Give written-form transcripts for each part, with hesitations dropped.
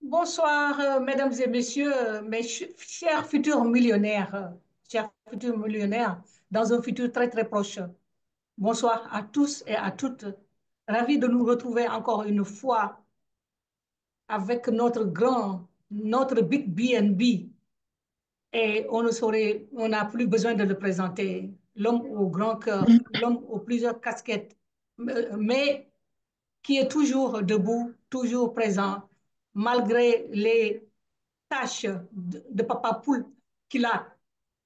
Bonsoir, mesdames et messieurs, chers futurs millionnaires, dans un futur très très proche. Bonsoir à tous et à toutes. Ravi de nous retrouver encore une fois avec notre Big BNB. Et on n'a plus besoin de le présenter. L'homme au grand cœur, l'homme aux plusieurs casquettes, mais qui est toujours debout, toujours présent, malgré les tâche de papa poule qu'il a.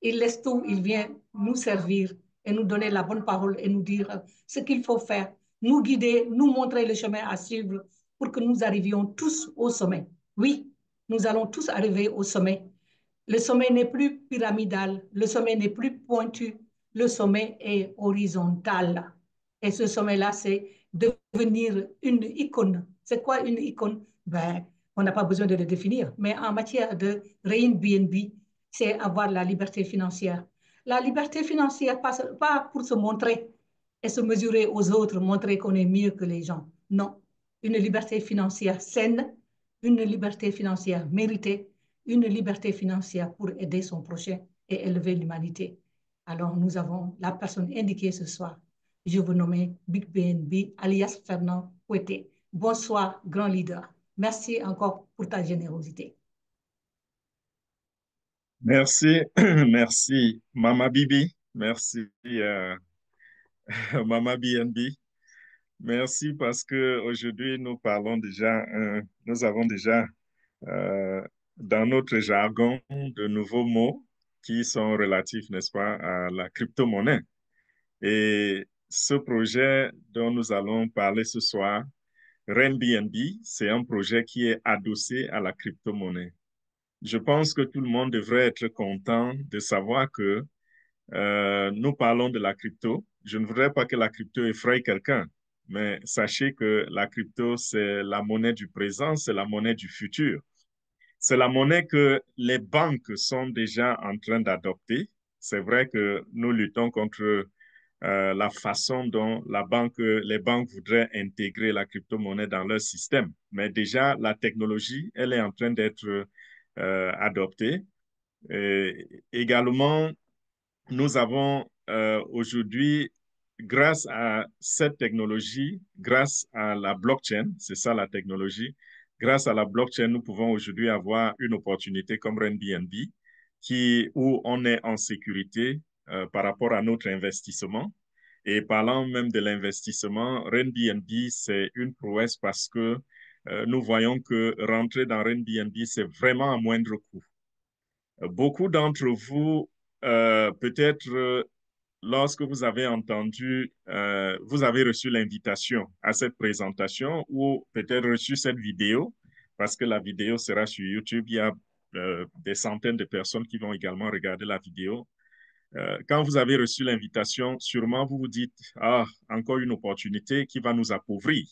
Il laisse tout, il vient nous servir et nous donner la bonne parole et nous dire ce qu'il faut faire, nous guider, nous montrer le chemin à suivre pour que nous arrivions tous au sommet. Oui, nous allons tous arriver au sommet. Le sommet n'est plus pyramidal, le sommet n'est plus pointu, le sommet est horizontal. Et ce sommet-là, c'est devenir une icône. C'est quoi une icône? Ben, on n'a pas besoin de le définir, mais en matière de BNB, c'est avoir la liberté financière. La liberté financière, pas pour se montrer et se mesurer aux autres, montrer qu'on est mieux que les gens. Non, une liberté financière saine, une liberté financière méritée, une liberté financière pour aider son prochain et élever l'humanité. Alors, nous avons la personne indiquée ce soir. Je vous nomme Big BNB, alias Fernand Ouetté. Bonsoir, grand leader. Merci encore pour ta générosité. Merci, merci Mama Bibi, merci Mama BNB, merci parce que aujourd'hui nous avons déjà euh, dans notre jargon de nouveaux mots qui sont relatifs, n'est-ce pas, à la crypto-monnaie. Et ce projet dont nous allons parler ce soir, RenBNB, c'est un projet qui est adossé à la crypto-monnaie. Je pense que tout le monde devrait être content de savoir que nous parlons de la crypto. Je ne voudrais pas que la crypto effraie quelqu'un, mais sachez que la crypto, c'est la monnaie du présent, c'est la monnaie du futur. C'est la monnaie que les banques sont déjà en train d'adopter. C'est vrai que nous luttons contre la façon dont les banques voudraient intégrer la crypto-monnaie dans leur système. Mais déjà, la technologie, elle est en train d'être adoptée. Et également, nous avons aujourd'hui, grâce à cette technologie, grâce à la blockchain, c'est ça la technologie, grâce à la blockchain, nous pouvons aujourd'hui avoir une opportunité comme Airbnb où on est en sécurité par rapport à notre investissement. Et parlant même de l'investissement, Airbnb, c'est une prouesse parce que nous voyons que rentrer dans Airbnb, c'est vraiment à moindre coût. Beaucoup d'entre vous, peut-être lorsque vous avez vous avez reçu l'invitation à cette présentation ou peut-être reçu cette vidéo, parce que la vidéo sera sur YouTube. Il y a des centaines de personnes qui vont également regarder la vidéo. Quand vous avez reçu l'invitation, sûrement vous vous dites, ah, encore une opportunité qui va nous appauvrir.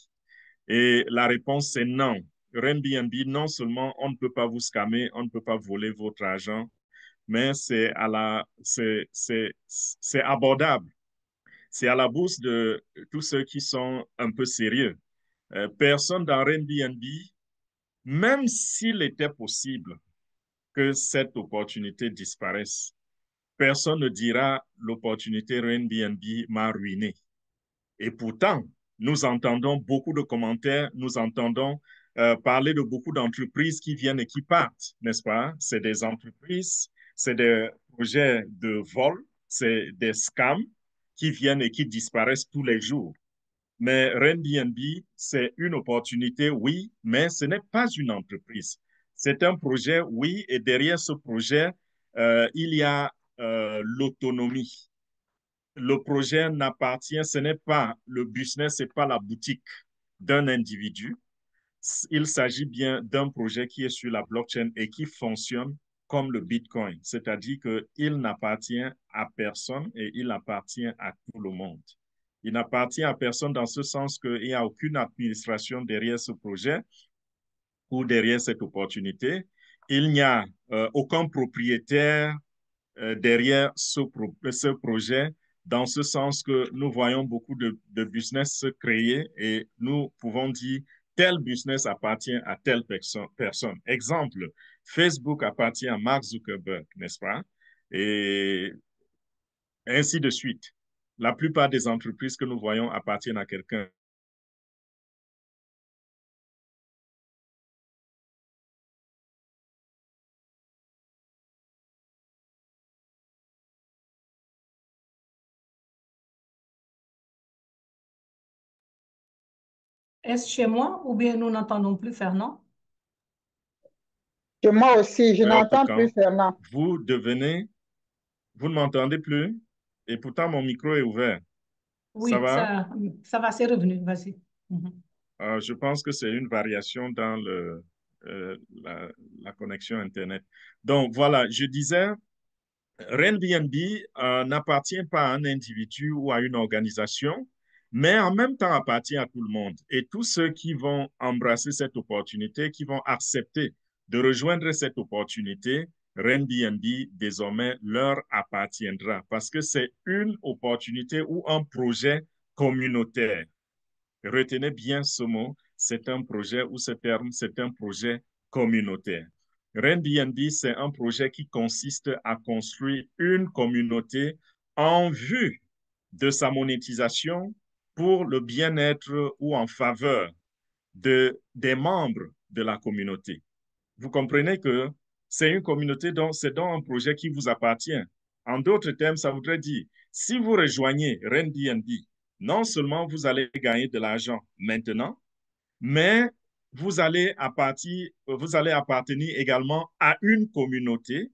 Et la réponse, c'est non. Airbnb, non seulement on ne peut pas vous scammer, on ne peut pas voler votre argent, mais c'est abordable. C'est à la bourse de tous ceux qui sont un peu sérieux. Personne dans Airbnb, même s'il était possible que cette opportunité disparaisse, personne ne dira l'opportunité Airbnb m'a ruiné. Et pourtant, nous entendons beaucoup de commentaires, nous entendons parler de beaucoup d'entreprises qui viennent et qui partent, n'est-ce pas? C'est des entreprises, c'est des projets de vol, c'est des scams qui viennent et qui disparaissent tous les jours. Mais Airbnb, c'est une opportunité, oui, mais ce n'est pas une entreprise. C'est un projet, oui, et derrière ce projet, il y a l'autonomie. Le projet n'appartient, ce n'est pas le business, ce n'est pas la boutique d'un individu. Il s'agit bien d'un projet qui est sur la blockchain et qui fonctionne comme le Bitcoin, c'est-à-dire qu'il n'appartient à personne et il appartient à tout le monde. Il n'appartient à personne dans ce sens qu'il n'y a aucune administration derrière ce projet ou derrière cette opportunité. Il n'y a aucun propriétaire derrière ce projet, dans ce sens que nous voyons beaucoup de business se créer et nous pouvons dire tel business appartient à telle personne. Exemple, Facebook appartient à Mark Zuckerberg, n'est-ce pas? Et ainsi de suite. La plupart des entreprises que nous voyons appartiennent à quelqu'un. Est-ce chez moi ou bien nous n'entendons plus Fernand? Que moi aussi, je n'entends plus Quand Fernand. vous devenez, vous ne m'entendez plus et pourtant mon micro est ouvert. Ça Oui, va? ça va, c'est revenu, vas-y. Mhm. Je pense que c'est une variation dans la connexion Internet. Donc voilà, je disais, Airbnb n'appartient pas à un individu ou à une organisation, mais en même temps appartient à tout le monde. Et tous ceux qui vont embrasser cette opportunité, qui vont accepter de rejoindre cette opportunité, Airbnb désormais leur appartiendra parce que c'est une opportunité ou un projet communautaire. Retenez bien ce mot, c'est un projet ou ce terme, c'est un projet communautaire. Airbnb, c'est un projet qui consiste à construire une communauté en vue de sa monétisation pour le bien-être ou en faveur des membres de la communauté. Vous comprenez que c'est une communauté, c'est donc un projet qui vous appartient. En d'autres termes, ça voudrait dire, si vous rejoignez Airbnb, non seulement vous allez gagner de l'argent maintenant, mais vous allez appartenir également à une communauté.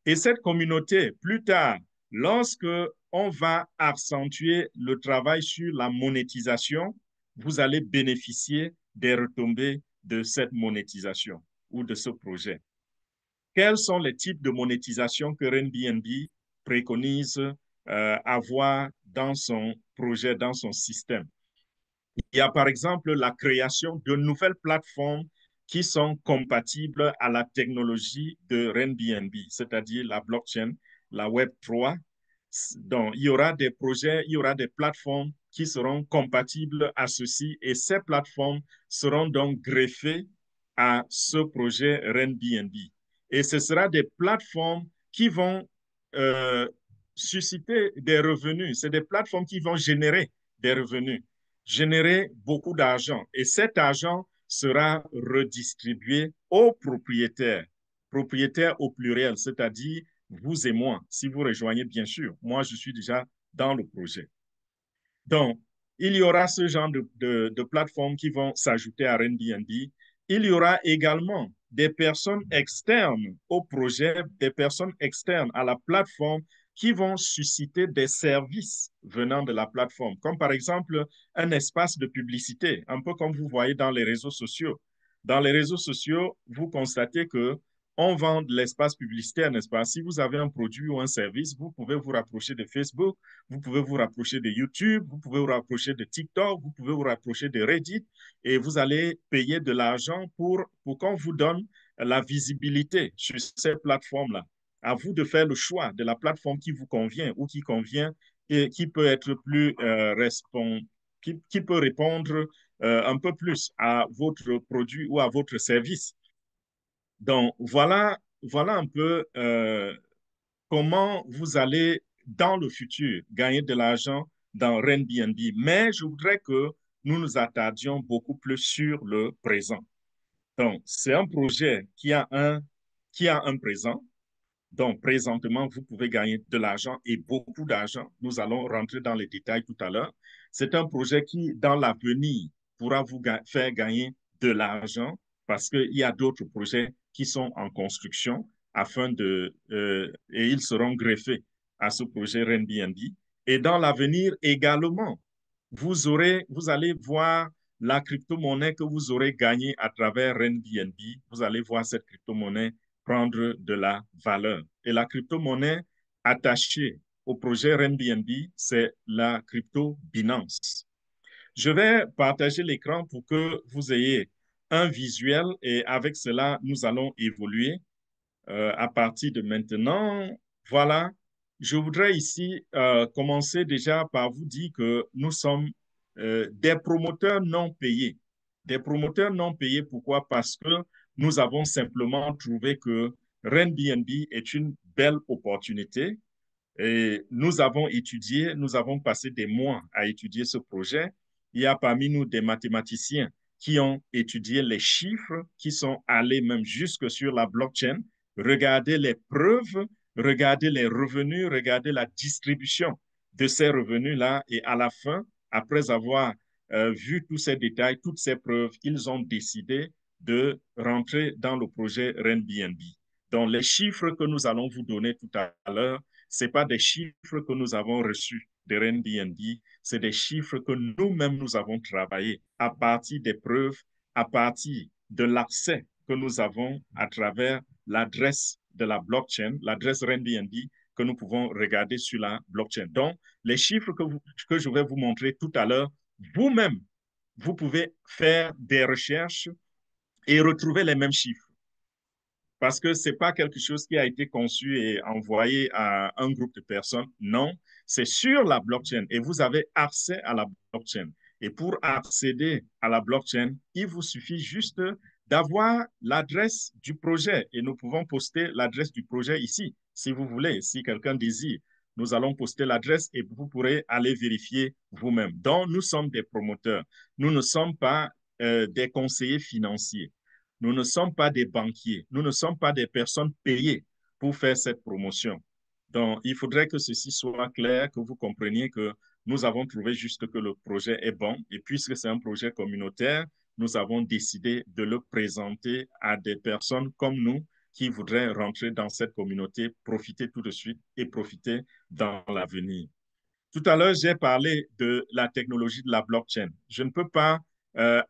Et cette communauté, plus tard, lorsque on va accentuer le travail sur la monétisation, vous allez bénéficier des retombées de cette monétisation ou de ce projet. Quels sont les types de monétisation que Airbnb préconise avoir dans son projet, dans son système? Il y a par exemple la création de nouvelles plateformes qui sont compatibles à la technologie de Airbnb, c'est-à-dire la blockchain, la Web3. Donc, il y aura des projets, il y aura des plateformes qui seront compatibles à ceci et ces plateformes seront donc greffées à ce projet Airbnb. Et ce sera des plateformes qui vont susciter des revenus. C'est des plateformes qui vont générer des revenus, générer beaucoup d'argent. Et cet argent sera redistribué aux propriétaires, propriétaires au pluriel, c'est-à-dire vous et moi, si vous rejoignez, bien sûr. Moi, je suis déjà dans le projet. Donc, il y aura ce genre de plateformes qui vont s'ajouter à Airbnb. Il y aura également des personnes externes au projet, des personnes externes à la plateforme qui vont susciter des services venant de la plateforme, comme par exemple un espace de publicité, un peu comme vous voyez dans les réseaux sociaux. Dans les réseaux sociaux, vous constatez que on vend de l'espace publicitaire, n'est-ce pas? Si vous avez un produit ou un service, vous pouvez vous rapprocher de Facebook, vous pouvez vous rapprocher de YouTube, vous pouvez vous rapprocher de TikTok, vous pouvez vous rapprocher de Reddit et vous allez payer de l'argent pour qu'on vous donne la visibilité sur ces plateformes-là. À vous de faire le choix de la plateforme qui vous convient ou qui convient et qui peut être plus qui peut répondre un peu plus à votre produit ou à votre service. Donc, voilà un peu comment vous allez, dans le futur, gagner de l'argent dans Airbnb. Mais je voudrais que nous nous attardions beaucoup plus sur le présent. Donc, c'est un projet qui a un présent. Donc, présentement, vous pouvez gagner de l'argent et beaucoup d'argent. Nous allons rentrer dans les détails tout à l'heure. C'est un projet qui, dans l'avenir, pourra vous faire gagner de l'argent parce qu'il y a d'autres projets qui sont en construction et ils seront greffés à ce projet Airbnb. Et dans l'avenir également, vous allez voir la crypto-monnaie que vous aurez gagnée à travers Airbnb. Vous allez voir cette crypto-monnaie prendre de la valeur. Et la crypto-monnaie attachée au projet Airbnb, c'est la crypto Binance. Je vais partager l'écran pour que vous ayez un visuel et avec cela, nous allons évoluer à partir de maintenant. Voilà, je voudrais ici commencer déjà par vous dire que nous sommes des promoteurs non payés Des promoteurs non payés, pourquoi? Parce que nous avons simplement trouvé que Airbnb est une belle opportunité et nous avons étudié, nous avons passé des mois à étudier ce projet. Il y a parmi nous des mathématiciens qui ont étudié les chiffres, qui sont allés même jusque sur la blockchain, regarder les preuves, regarder les revenus, regarder la distribution de ces revenus-là. Et à la fin, après avoir vu tous ces détails, toutes ces preuves, ils ont décidé de rentrer dans le projet Airbnb. Donc, les chiffres que nous allons vous donner tout à l'heure, ce pas des chiffres que nous avons reçus de Airbnb, c'est des chiffres que nous-mêmes nous avons travaillés à partir des preuves, à partir de l'accès que nous avons à travers l'adresse de la blockchain, l'adresse Airbnb que nous pouvons regarder sur la blockchain. Donc, les chiffres que je vais vous montrer tout à l'heure, vous-même, vous pouvez faire des recherches et retrouver les mêmes chiffres parce que ce n'est pas quelque chose qui a été conçu et envoyé à un groupe de personnes. Non, c'est sur la blockchain et vous avez accès à la blockchain. Et pour accéder à la blockchain, il vous suffit juste d'avoir l'adresse du projet et nous pouvons poster l'adresse du projet ici, si vous voulez, si quelqu'un désire. Nous allons poster l'adresse et vous pourrez aller vérifier vous-même. Donc, nous sommes des promoteurs. Nous ne sommes pas des conseillers financiers. Nous ne sommes pas des banquiers, nous ne sommes pas des personnes payées pour faire cette promotion. Donc, il faudrait que ceci soit clair, que vous compreniez que nous avons trouvé juste que le projet est bon et puisque c'est un projet communautaire, nous avons décidé de le présenter à des personnes comme nous qui voudraient rentrer dans cette communauté, profiter tout de suite et profiter dans l'avenir. Tout à l'heure, j'ai parlé de la technologie de la blockchain. Je ne peux pas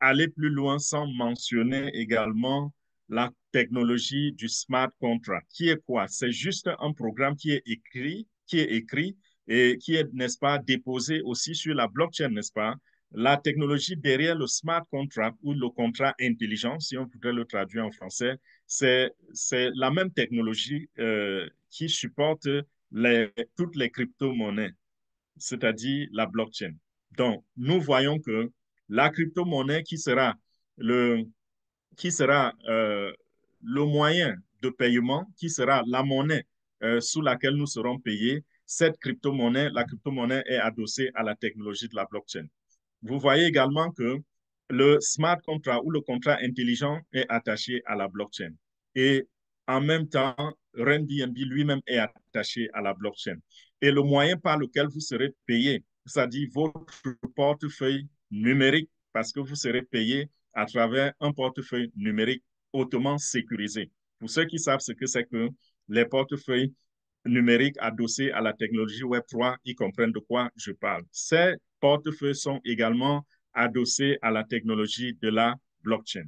aller plus loin sans mentionner également la technologie du smart contract. Qui est quoi? C'est juste un programme qui est écrit et qui est, n'est-ce pas, déposé aussi sur la blockchain, n'est-ce pas? La technologie derrière le smart contract ou le contrat intelligent, si on voudrait le traduire en français, c'est la même technologie qui supporte toutes les crypto-monnaies, c'est-à-dire la blockchain. Donc, nous voyons que la crypto-monnaie le, qui sera le moyen de paiement, qui sera la monnaie sous laquelle nous serons payés, cette crypto-monnaie, la crypto-monnaie est adossée à la technologie de la blockchain. Vous voyez également que le smart contract ou le contrat intelligent est attaché à la blockchain. Et en même temps, Airbnb lui-même est attaché à la blockchain. Et le moyen par lequel vous serez payé, c'est-à-dire votre portefeuille numérique, parce que vous serez payé à travers un portefeuille numérique hautement sécurisé. Pour ceux qui savent ce que c'est que les portefeuilles numériques adossés à la technologie Web3, ils comprennent de quoi je parle. Ces portefeuilles sont également adossés à la technologie de la blockchain.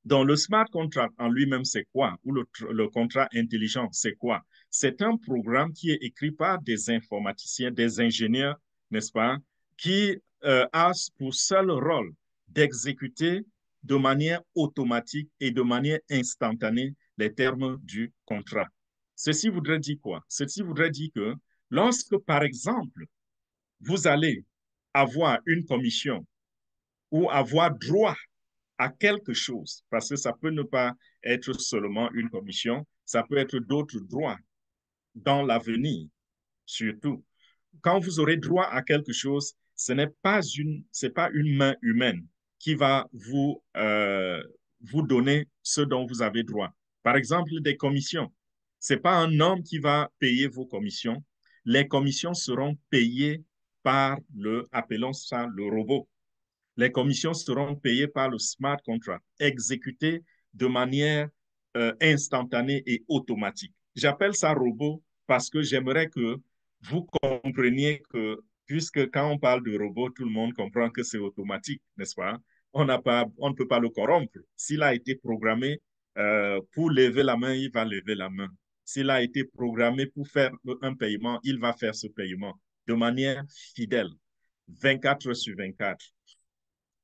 Donc, le smart contract en lui-même, c'est quoi? Ou le contrat intelligent, c'est quoi? C'est un programme qui est écrit par des informaticiens, des ingénieurs, n'est-ce pas, qui a pour seul rôle d'exécuter de manière automatique et de manière instantanée les termes du contrat. Ceci voudrait dire quoi? Ceci voudrait dire que lorsque, par exemple, vous allez avoir une commission ou avoir droit à quelque chose, parce que ça peut ne pas être seulement une commission, ça peut être d'autres droits dans l'avenir, surtout. Quand vous aurez droit à quelque chose, ce n'est pas une main humaine qui va vous donner ce dont vous avez droit. Par exemple, des commissions. Ce n'est pas un homme qui va payer vos commissions. Les commissions seront payées par appelons ça le robot. Les commissions seront payées par le smart contract, exécuté de manière instantanée et automatique. J'appelle ça robot parce que j'aimerais que vous compreniez que, puisque quand on parle de robot, tout le monde comprend que c'est automatique, n'est-ce pas? On ne peut pas le corrompre. S'il a été programmé pour lever la main, il va lever la main. S'il a été programmé pour faire un paiement, il va faire ce paiement de manière fidèle, 24 heures sur 24.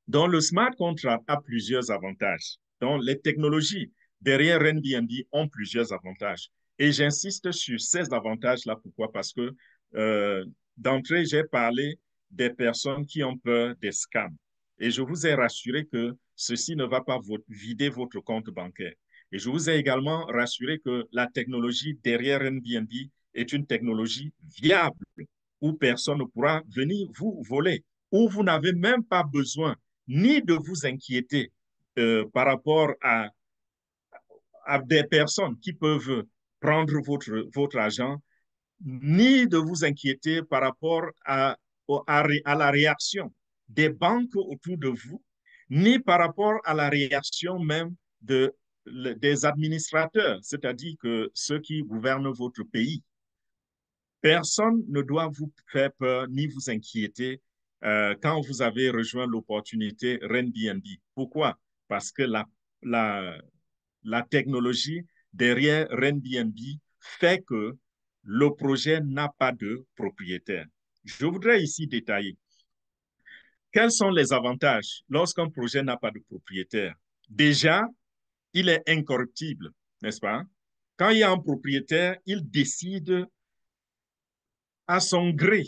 Donc, le smart contract a plusieurs avantages. Donc, les technologies derrière Airbnb ont plusieurs avantages. Et j'insiste sur ces avantages-là. Pourquoi? Parce que d'entrée, j'ai parlé des personnes qui ont peur des scams. Et je vous ai rassuré que ceci ne va pas vider votre compte bancaire. Et je vous ai également rassuré que la technologie derrière Airbnb est une technologie viable où personne ne pourra venir vous voler, où vous n'avez même pas besoin ni de vous inquiéter par rapport à des personnes qui peuvent prendre votre argent, ni de vous inquiéter par rapport à la réaction des banques autour de vous, ni par rapport à la réaction même des administrateurs, c'est-à-dire que ceux qui gouvernent votre pays. Personne ne doit vous faire peur ni vous inquiéter quand vous avez rejoint l'opportunité Airbnb. Pourquoi? Parce que la, la technologie derrière Airbnb fait que le projet n'a pas de propriétaire. Je voudrais ici détailler. Quels sont les avantages lorsqu'un projet n'a pas de propriétaire? Déjà, il est incorruptible, n'est-ce pas? Quand il y a un propriétaire, il décide à son gré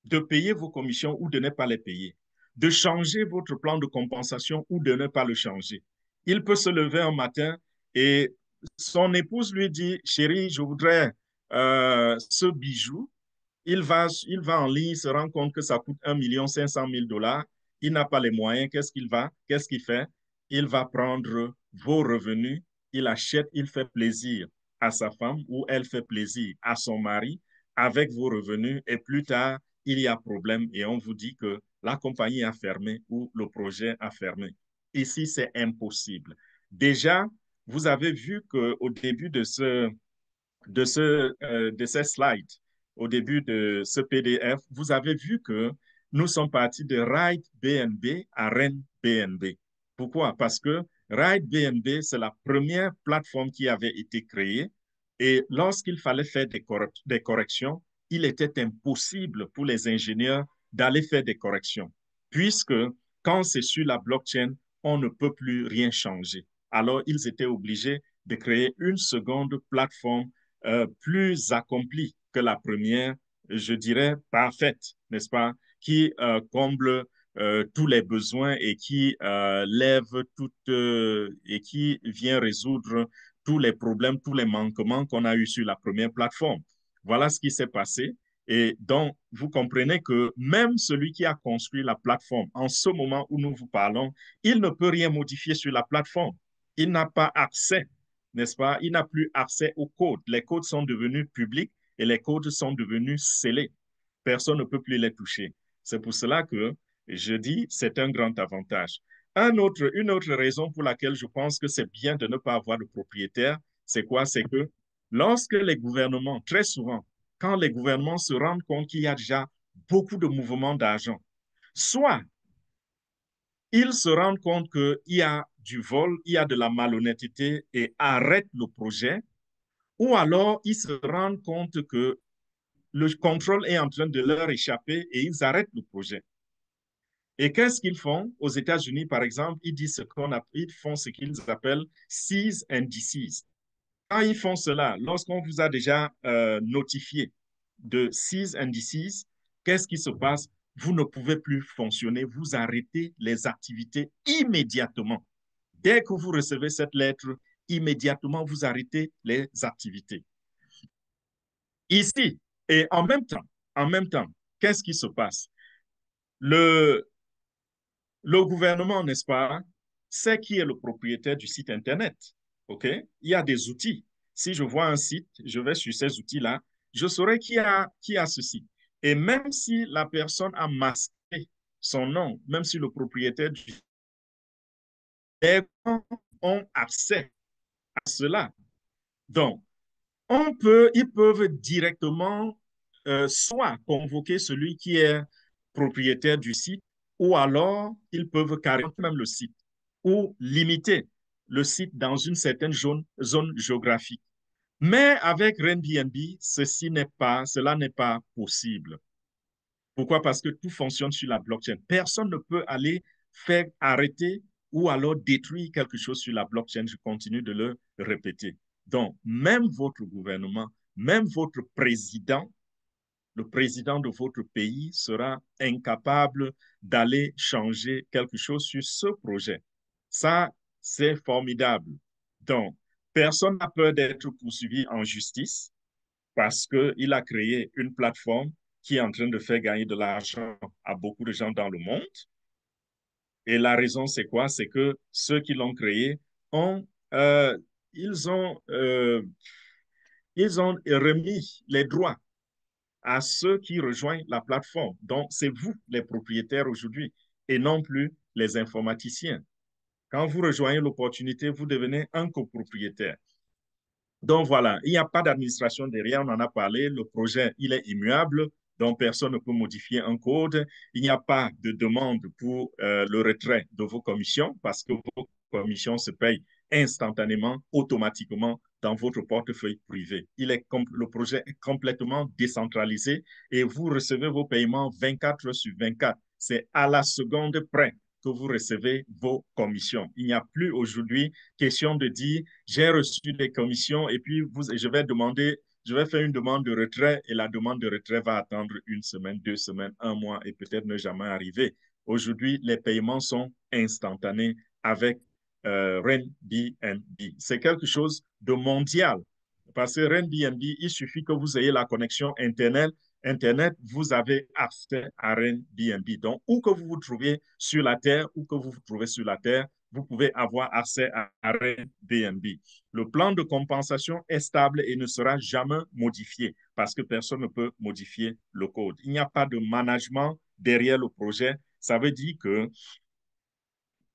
de payer vos commissions ou de ne pas les payer, de changer votre plan de compensation ou de ne pas le changer. Il peut se lever un matin et son épouse lui dit, chérie, je voudrais ce bijou. Il va en ligne, se rend compte que ça coûte 1 500 000 $. Il n'a pas les moyens. Qu'est-ce qu'il fait? Il va prendre vos revenus, il achète, il fait plaisir à sa femme ou elle fait plaisir à son mari avec vos revenus et plus tard, il y a problème et on vous dit que la compagnie a fermé ou le projet a fermé. Ici, c'est impossible. Déjà, vous avez vu qu'au début de ces slides, au début de ce PDF, vous avez vu que nous sommes partis de Ride BNB à Rennes BNB. Pourquoi? Parce que Ride BNB, c'est la première plateforme qui avait été créée et lorsqu'il fallait faire des corrections, il était impossible pour les ingénieurs d'aller faire des corrections, puisque quand c'est sur la blockchain, on ne peut plus rien changer. Alors, ils étaient obligés de créer une seconde plateforme plus accomplie que la première, je dirais parfaite, n'est-ce pas, qui comble tous les besoins et qui lève et qui vient résoudre tous les problèmes, tous les manquements qu'on a eu sur la première plateforme. Voilà ce qui s'est passé. Et donc, vous comprenez que même celui qui a construit la plateforme, en ce moment où nous vous parlons, il ne peut rien modifier sur la plateforme. Il n'a pas accès, n'est-ce pas? Il n'a plus accès aux codes. Les codes sont devenus publics et les codes sont devenus scellés. Personne ne peut plus les toucher. C'est pour cela que je dis c'est un grand avantage. Une autre raison pour laquelle je pense que c'est bien de ne pas avoir de propriétaire, c'est quoi? C'est que lorsque les gouvernements, très souvent, quand les gouvernements se rendent compte qu'il y a déjà beaucoup de mouvements d'argent, soit ils se rendent compte qu'il y a du vol, il y a de la malhonnêteté et arrêtent le projet, ou alors ils se rendent compte que le contrôle est en train de leur échapper et ils arrêtent le projet. Et qu'est-ce qu'ils font? Aux États-Unis, par exemple, ils font ce qu'ils appellent cease and desist. Quand ils font cela, lorsqu'on vous a déjà notifié de cease and desist, qu'est-ce qui se passe? Vous ne pouvez plus fonctionner, vous arrêtez les activités immédiatement. Dès que vous recevez cette lettre, immédiatement, vous arrêtez les activités. Ici, et en même temps, qu'est-ce qui se passe? Le, le gouvernement, n'est-ce pas, sait qui est le propriétaire du site Internet. OK? Il y a des outils. Si je vois un site, je vais sur ces outils-là, je saurai qui a ce site. Et même si la personne a masqué son nom, même si le propriétaire du site ont accès à cela. Donc, ils peuvent directement soit convoquer celui qui est propriétaire du site, ou alors ils peuvent carrément même le site, ou limiter le site dans une certaine zone géographique. Mais avec Airbnb, cela n'est pas possible. Pourquoi? Parce que tout fonctionne sur la blockchain. Personne ne peut aller faire arrêter ou alors détruire quelque chose sur la blockchain. Je continue de le répéter. Donc, même votre gouvernement, même votre président, le président de votre pays sera incapable d'aller changer quelque chose sur ce projet. Ça, c'est formidable. Donc, personne n'a peur d'être poursuivi en justice parce qu'il a créé une plateforme qui est en train de faire gagner de l'argent à beaucoup de gens dans le monde. Et la raison, c'est quoi? C'est que ceux qui l'ont créé ont, euh, ils ont, euh, ils ont remis les droits à ceux qui rejoignent la plateforme. Donc, c'est vous les propriétaires aujourd'hui et non plus les informaticiens. Quand vous rejoignez l'opportunité, vous devenez un copropriétaire. Donc voilà, il n'y a pas d'administration derrière, on en a parlé, le projet, il est immuable, donc personne ne peut modifier un code. Il n'y a pas de demande pour le retrait de vos commissions parce que vos commissions se payent instantanément, automatiquement dans votre portefeuille privé. Le projet est complètement décentralisé et vous recevez vos paiements 24 heures sur 24. C'est à la seconde près que vous recevez vos commissions. Il n'y a plus aujourd'hui question de dire j'ai reçu des commissions et puis je vais faire une demande de retrait et la demande de retrait va attendre une semaine, 2 semaines, un mois et peut-être ne jamais arriver. Aujourd'hui, les paiements sont instantanés avec RenBNB. C'est quelque chose de mondial parce que RenBNB, il suffit que vous ayez la connexion Internet, vous avez accès à RenBNB. Donc, où que vous vous trouviez sur la Terre, où que vous vous trouvez sur la Terre, vous pouvez avoir accès à Airbnb. Le plan de compensation est stable et ne sera jamais modifié parce que personne ne peut modifier le code. Il n'y a pas de management derrière le projet. Ça veut dire que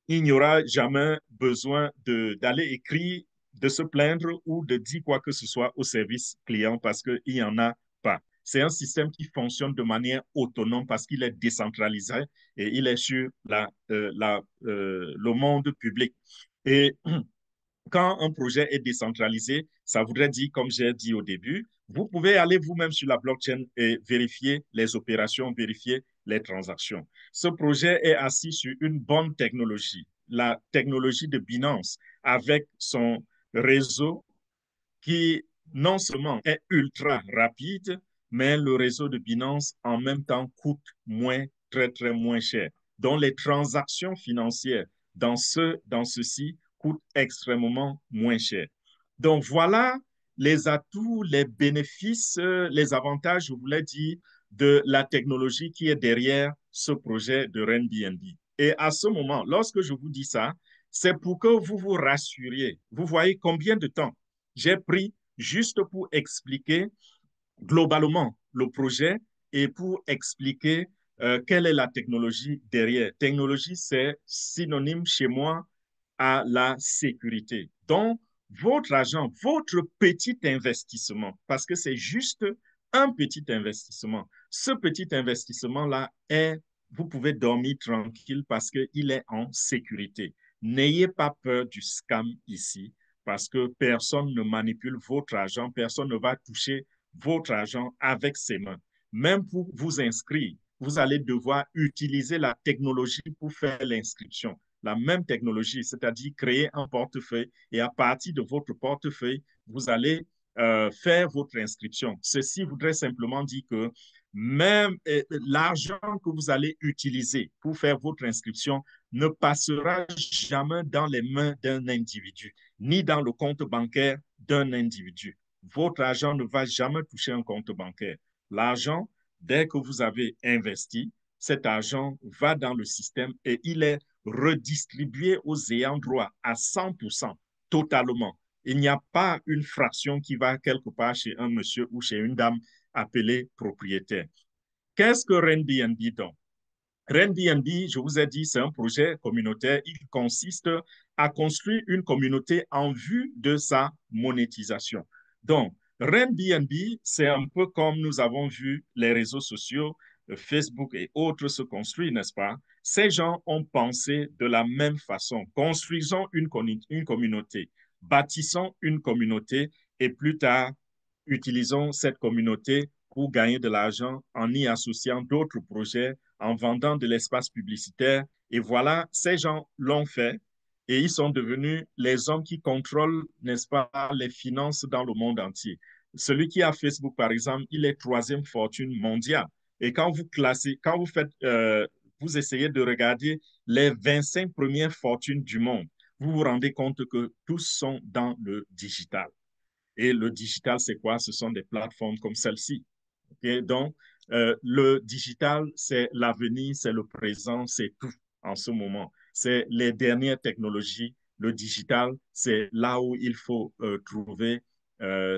il n'y aura jamais besoin d'aller écrire, de se plaindre ou de dire quoi que ce soit au service client parce qu'il n'y en a pas. C'est un système qui fonctionne de manière autonome parce qu'il est décentralisé et il est sur le monde public. Et quand un projet est décentralisé, ça voudrait dire, comme j'ai dit au début, vous pouvez aller vous-même sur la blockchain et vérifier les opérations, vérifier les transactions. Ce projet est assis sur une bonne technologie, la technologie de Binance, avec son réseau qui non seulement est ultra rapide, mais le réseau de Binance en même temps coûte très, très moins cher. Donc, les transactions financières dans ceci coûtent extrêmement moins cher. Donc, voilà les atouts, les bénéfices, les avantages, je voulais dire, de la technologie qui est derrière ce projet de RenBNB. Et à ce moment, lorsque je vous dis ça, c'est pour que vous vous rassuriez. Vous voyez combien de temps j'ai pris juste pour expliquer globalement le projet et pour expliquer quelle est la technologie derrière. Technologie, c'est synonyme chez moi à la sécurité. Donc, votre argent, votre petit investissement, parce que c'est juste un petit investissement, ce petit investissement-là vous pouvez dormir tranquille parce qu'il est en sécurité. N'ayez pas peur du scam ici parce que personne ne manipule votre argent, personne ne va toucher votre argent avec ses mains. Même pour vous inscrire, vous allez devoir utiliser la technologie pour faire l'inscription. La même technologie, c'est-à-dire créer un portefeuille et à partir de votre portefeuille, vous allez faire votre inscription. Ceci voudrait simplement dire que même l'argent que vous allez utiliser pour faire votre inscription ne passera jamais dans les mains d'un individu, ni dans le compte bancaire d'un individu. Votre argent ne va jamais toucher un compte bancaire. L'argent, dès que vous avez investi, cet argent va dans le système et il est redistribué aux ayants droit à 100%, totalement. Il n'y a pas une fraction qui va quelque part chez un monsieur ou chez une dame appelée propriétaire. Qu'est-ce que RenBNB donc? RenBNB, je vous ai dit, c'est un projet communautaire. Il consiste à construire une communauté en vue de sa monétisation. Donc, RenBNB, c'est un peu comme nous avons vu les réseaux sociaux, Facebook et autres se construire, n'est-ce pas? Ces gens ont pensé de la même façon. Construisons une communauté, bâtissons une communauté et plus tard, utilisons cette communauté pour gagner de l'argent en y associant d'autres projets, en vendant de l'espace publicitaire. Et voilà, ces gens l'ont fait et ils sont devenus les hommes qui contrôlent, n'est-ce pas, les finances dans le monde entier. Celui qui a Facebook, par exemple, il est troisième fortune mondiale. Et quand vous classez, quand vous faites, vous essayez de regarder les 25 premières fortunes du monde, vous vous rendez compte que tous sont dans le digital. Et le digital, c'est quoi? Ce sont des plateformes comme celle-ci. Okay? Donc, le digital, c'est l'avenir, c'est le présent, c'est tout en ce moment. C'est les dernières technologies. Le digital, c'est là où il faut trouver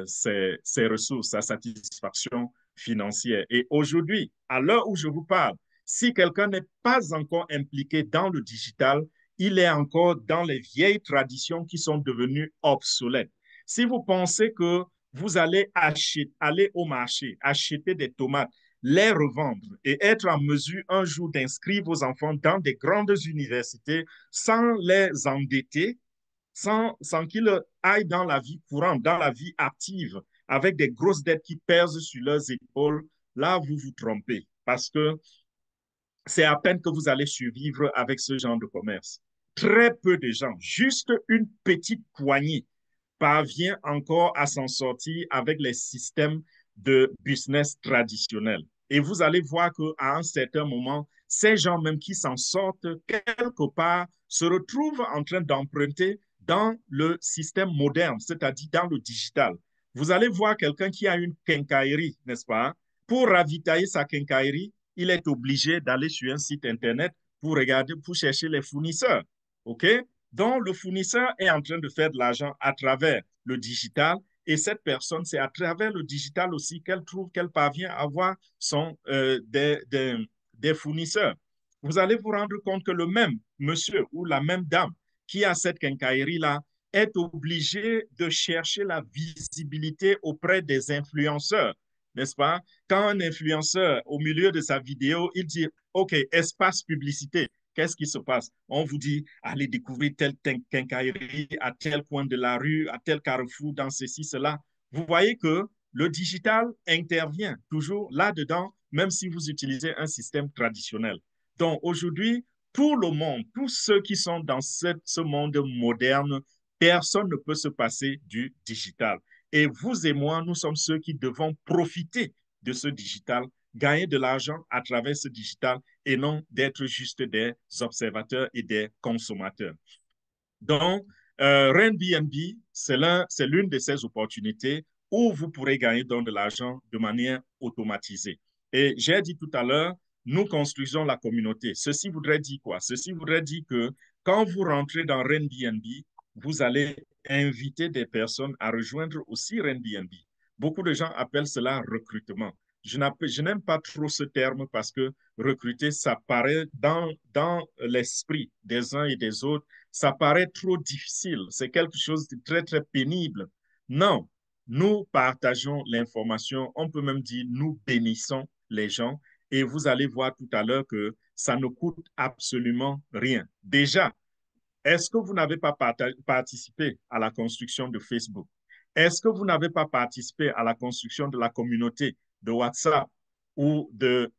ses ressources, sa satisfaction financière. Et aujourd'hui, à l'heure où je vous parle, si quelqu'un n'est pas encore impliqué dans le digital, il est encore dans les vieilles traditions qui sont devenues obsolètes. Si vous pensez que vous allez aller au marché, acheter des tomates, les revendre et être en mesure un jour d'inscrire vos enfants dans des grandes universités sans les endetter, sans qu'ils aillent dans la vie courante, dans la vie active, avec des grosses dettes qui pèsent sur leurs épaules, là, vous vous trompez parce que c'est à peine que vous allez survivre avec ce genre de commerce. Très peu de gens, juste une petite poignée, parvient encore à s'en sortir avec les systèmes de business traditionnels. Et vous allez voir qu'à un certain moment, ces gens même qui s'en sortent quelque part se retrouvent en train d'emprunter dans le système moderne, c'est-à-dire dans le digital. Vous allez voir quelqu'un qui a une quincaillerie, n'est-ce pas? Pour ravitailler sa quincaillerie, il est obligé d'aller sur un site Internet pour regarder, pour chercher les fournisseurs. OK? Donc, le fournisseur est en train de faire de l'argent à travers le digital et cette personne, c'est à travers le digital aussi qu'elle trouve, qu'elle parvient à avoir des fournisseurs. Vous allez vous rendre compte que le même monsieur ou la même dame qui a cette quincaillerie-là est obligé de chercher la visibilité auprès des influenceurs, n'est-ce pas? Quand un influenceur, au milieu de sa vidéo, il dit, OK, espace publicité, qu'est-ce qui se passe? On vous dit, allez découvrir telle quincaillerie à tel coin de la rue, à tel carrefour, dans ceci, cela. Vous voyez que le digital intervient toujours là-dedans, même si vous utilisez un système traditionnel. Donc aujourd'hui, tout le monde, tous ceux qui sont dans ce monde moderne, personne ne peut se passer du digital. Et vous et moi, nous sommes ceux qui devons profiter de ce digital, gagner de l'argent à travers ce digital et non d'être juste des observateurs et des consommateurs. Donc, Airbnb, c'est l'une de ces opportunités où vous pourrez gagner donc de l'argent de manière automatisée. Et j'ai dit tout à l'heure, nous construisons la communauté. Ceci voudrait dire quoi? Ceci voudrait dire que quand vous rentrez dans Airbnb, vous allez inviter des personnes à rejoindre aussi Airbnb. Beaucoup de gens appellent cela recrutement. Je n'aime pas trop ce terme parce que recruter, ça paraît dans l'esprit des uns et des autres, ça paraît trop difficile. C'est quelque chose de très, très pénible. Non, nous partageons l'information. On peut même dire nous bénissons les gens. Et vous allez voir tout à l'heure que ça ne coûte absolument rien. Déjà, est-ce que vous n'avez pas participé à la construction de Facebook? Est-ce que vous n'avez pas participé à la construction de la communauté de WhatsApp ou de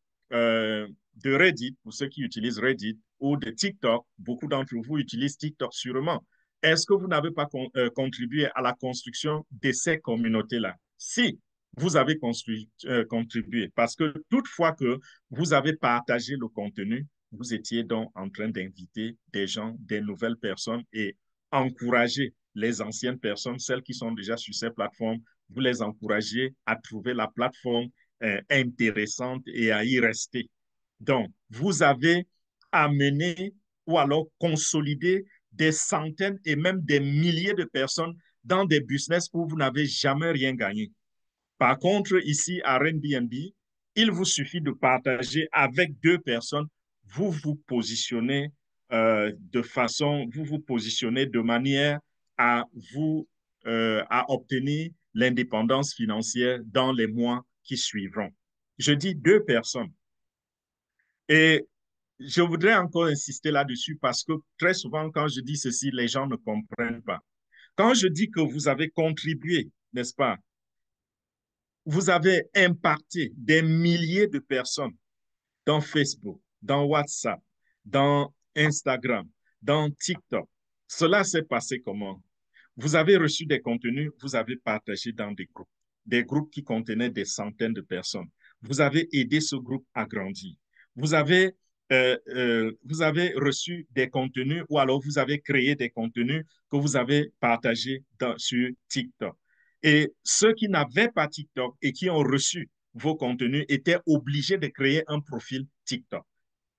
Reddit, pour ceux qui utilisent Reddit, ou de TikTok? Beaucoup d'entre vous utilisent TikTok sûrement. Est-ce que vous n'avez pas contribué à la construction de ces communautés-là? Si vous avez contribué, parce que toutefois que vous avez partagé le contenu, vous étiez donc en train d'inviter des gens, des nouvelles personnes et encourager les anciennes personnes, celles qui sont déjà sur ces plateformes, vous les encouragez à trouver la plateforme intéressante et à y rester. Donc, vous avez amené ou alors consolidé des centaines et même des milliers de personnes dans des business où vous n'avez jamais rien gagné. Par contre, ici à Airbnb, il vous suffit de partager avec deux personnes, vous vous positionnez vous vous positionnez de manière à à obtenir l'indépendance financière dans les mois qui suivront. Je dis deux personnes. Et je voudrais encore insister là-dessus parce que très souvent, quand je dis ceci, les gens ne comprennent pas. Quand je dis que vous avez contribué, n'est-ce pas, vous avez impacté des milliers de personnes dans Facebook, dans WhatsApp, dans Instagram, dans TikTok. Cela s'est passé comment? Vous avez reçu des contenus, vous avez partagé dans des groupes. des groupes qui contenaient des centaines de personnes. Vous avez aidé ce groupe à grandir. Vous avez reçu des contenus ou alors vous avez créé des contenus que vous avez partagés sur TikTok. Et ceux qui n'avaient pas TikTok et qui ont reçu vos contenus étaient obligés de créer un profil TikTok.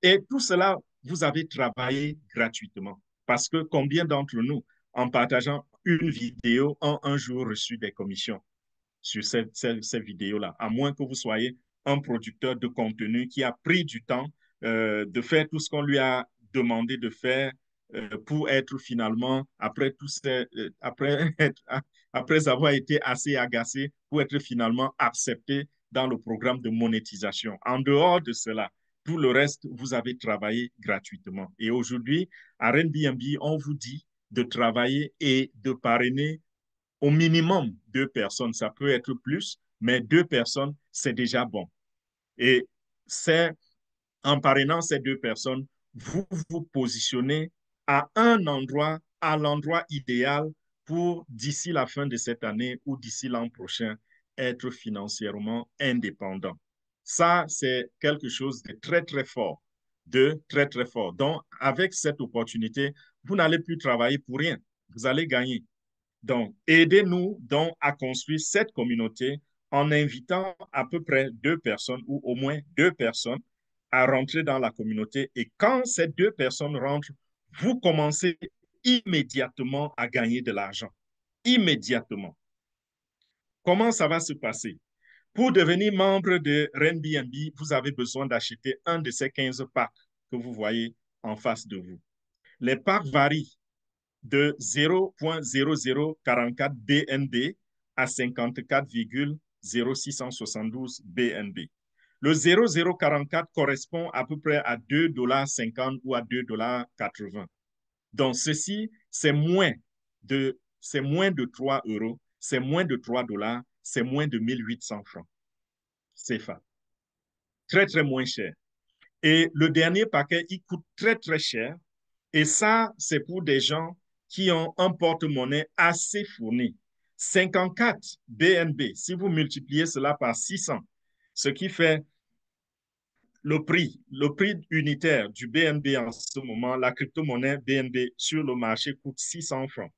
Et tout cela, vous avez travaillé gratuitement. Parce que combien d'entre nous, en partageant une vidéo, ont un jour reçu des commissions sur ces vidéos-là, à moins que vous soyez un producteur de contenu qui a pris du temps de faire tout ce qu'on lui a demandé de faire pour être finalement, après avoir été assez agacé, pour être finalement accepté dans le programme de monétisation. En dehors de cela, tout le reste, vous avez travaillé gratuitement. Et aujourd'hui, à Airbnb, on vous dit de travailler et de parrainer au minimum 2 personnes. Ça peut être plus, mais 2 personnes, c'est déjà bon. Et c'est en parrainant ces 2 personnes, vous vous positionnez à un endroit, à l'endroit idéal pour, d'ici la fin de cette année ou d'ici l'an prochain, être financièrement indépendant. Ça, c'est quelque chose de très, très fort, de très, très fort. Donc, avec cette opportunité, vous n'allez plus travailler pour rien. Vous allez gagner. Donc, aidez-nous donc à construire cette communauté en invitant à peu près 2 personnes ou au moins 2 personnes à rentrer dans la communauté. Et quand ces 2 personnes rentrent, vous commencez immédiatement à gagner de l'argent. Immédiatement. Comment ça va se passer? Pour devenir membre de Airbnb, vous avez besoin d'acheter un de ces 15 packs que vous voyez en face de vous. Les packs varient de 0,0044 BNB à 54,0672 BNB. Le 0,044 correspond à peu près à 2,50 $ ou à 2,80 $. Donc, ceci, c'est moins de 3 euros, c'est moins de 3 $, c'est moins de 1800 francs. C'est ça. Très, très moins cher. Et le dernier paquet, il coûte très, très cher. Et ça, c'est pour des gens qui ont un porte-monnaie assez fourni. 54 BNB, si vous multipliez cela par 600, ce qui fait le prix unitaire du BNB en ce moment, la crypto-monnaie BNB sur le marché coûte 600 francs.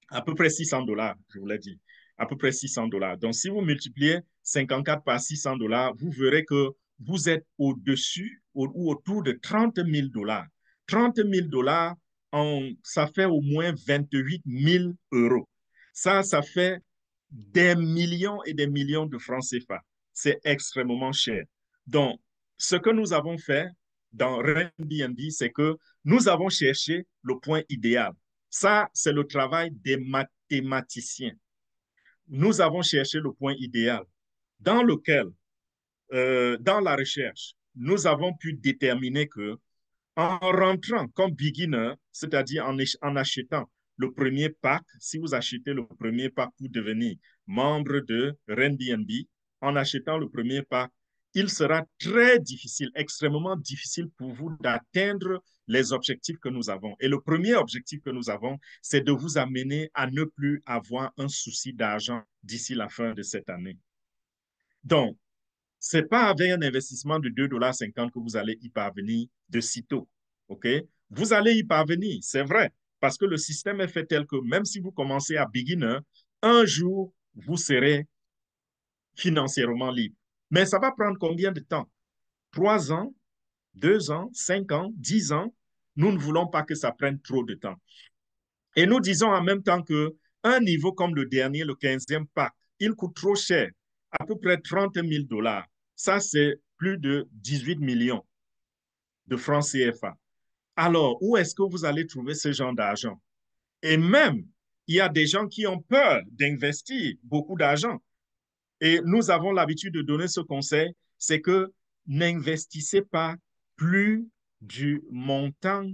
À peu près 600 $, je vous l'ai dit. À peu près 600 $. Donc, si vous multipliez 54 par 600 $, vous verrez que vous êtes au-dessus ou autour de 30 000 $. 30 000 $, ça fait au moins 28 000 euros. Ça fait des millions et des millions de francs CFA. C'est extrêmement cher. Donc, ce que nous avons fait dans Airbnb, c'est que nous avons cherché le point idéal. Ça, c'est le travail des mathématiciens. Nous avons cherché le point idéal dans lequel, dans la recherche, nous avons pu déterminer que en rentrant comme beginner, c'est-à-dire en achetant le premier pack, si vous achetez le premier pack pour devenir membre de Airbnb, en achetant le premier pack, il sera très difficile, extrêmement difficile pour vous d'atteindre les objectifs que nous avons. Et le premier objectif que nous avons, c'est de vous amener à ne plus avoir un souci d'argent d'ici la fin de cette année. Donc, ce n'est pas avec un investissement de 2,50 $ que vous allez y parvenir de sitôt. OK? Vous allez y parvenir, c'est vrai, parce que le système est fait tel que même si vous commencez à beginner, un jour, vous serez financièrement libre. Mais ça va prendre combien de temps? 3 ans, 2 ans, 5 ans, 10 ans? Nous ne voulons pas que ça prenne trop de temps. Et nous disons en même temps qu'un niveau comme le dernier, le 15e pack, il coûte trop cher, à peu près 30 000 $. Ça, c'est plus de 18 millions de francs CFA. Alors, où est-ce que vous allez trouver ce genre d'argent? Et même, il y a des gens qui ont peur d'investir beaucoup d'argent. Et nous avons l'habitude de donner ce conseil, c'est que n'investissez pas plus du montant,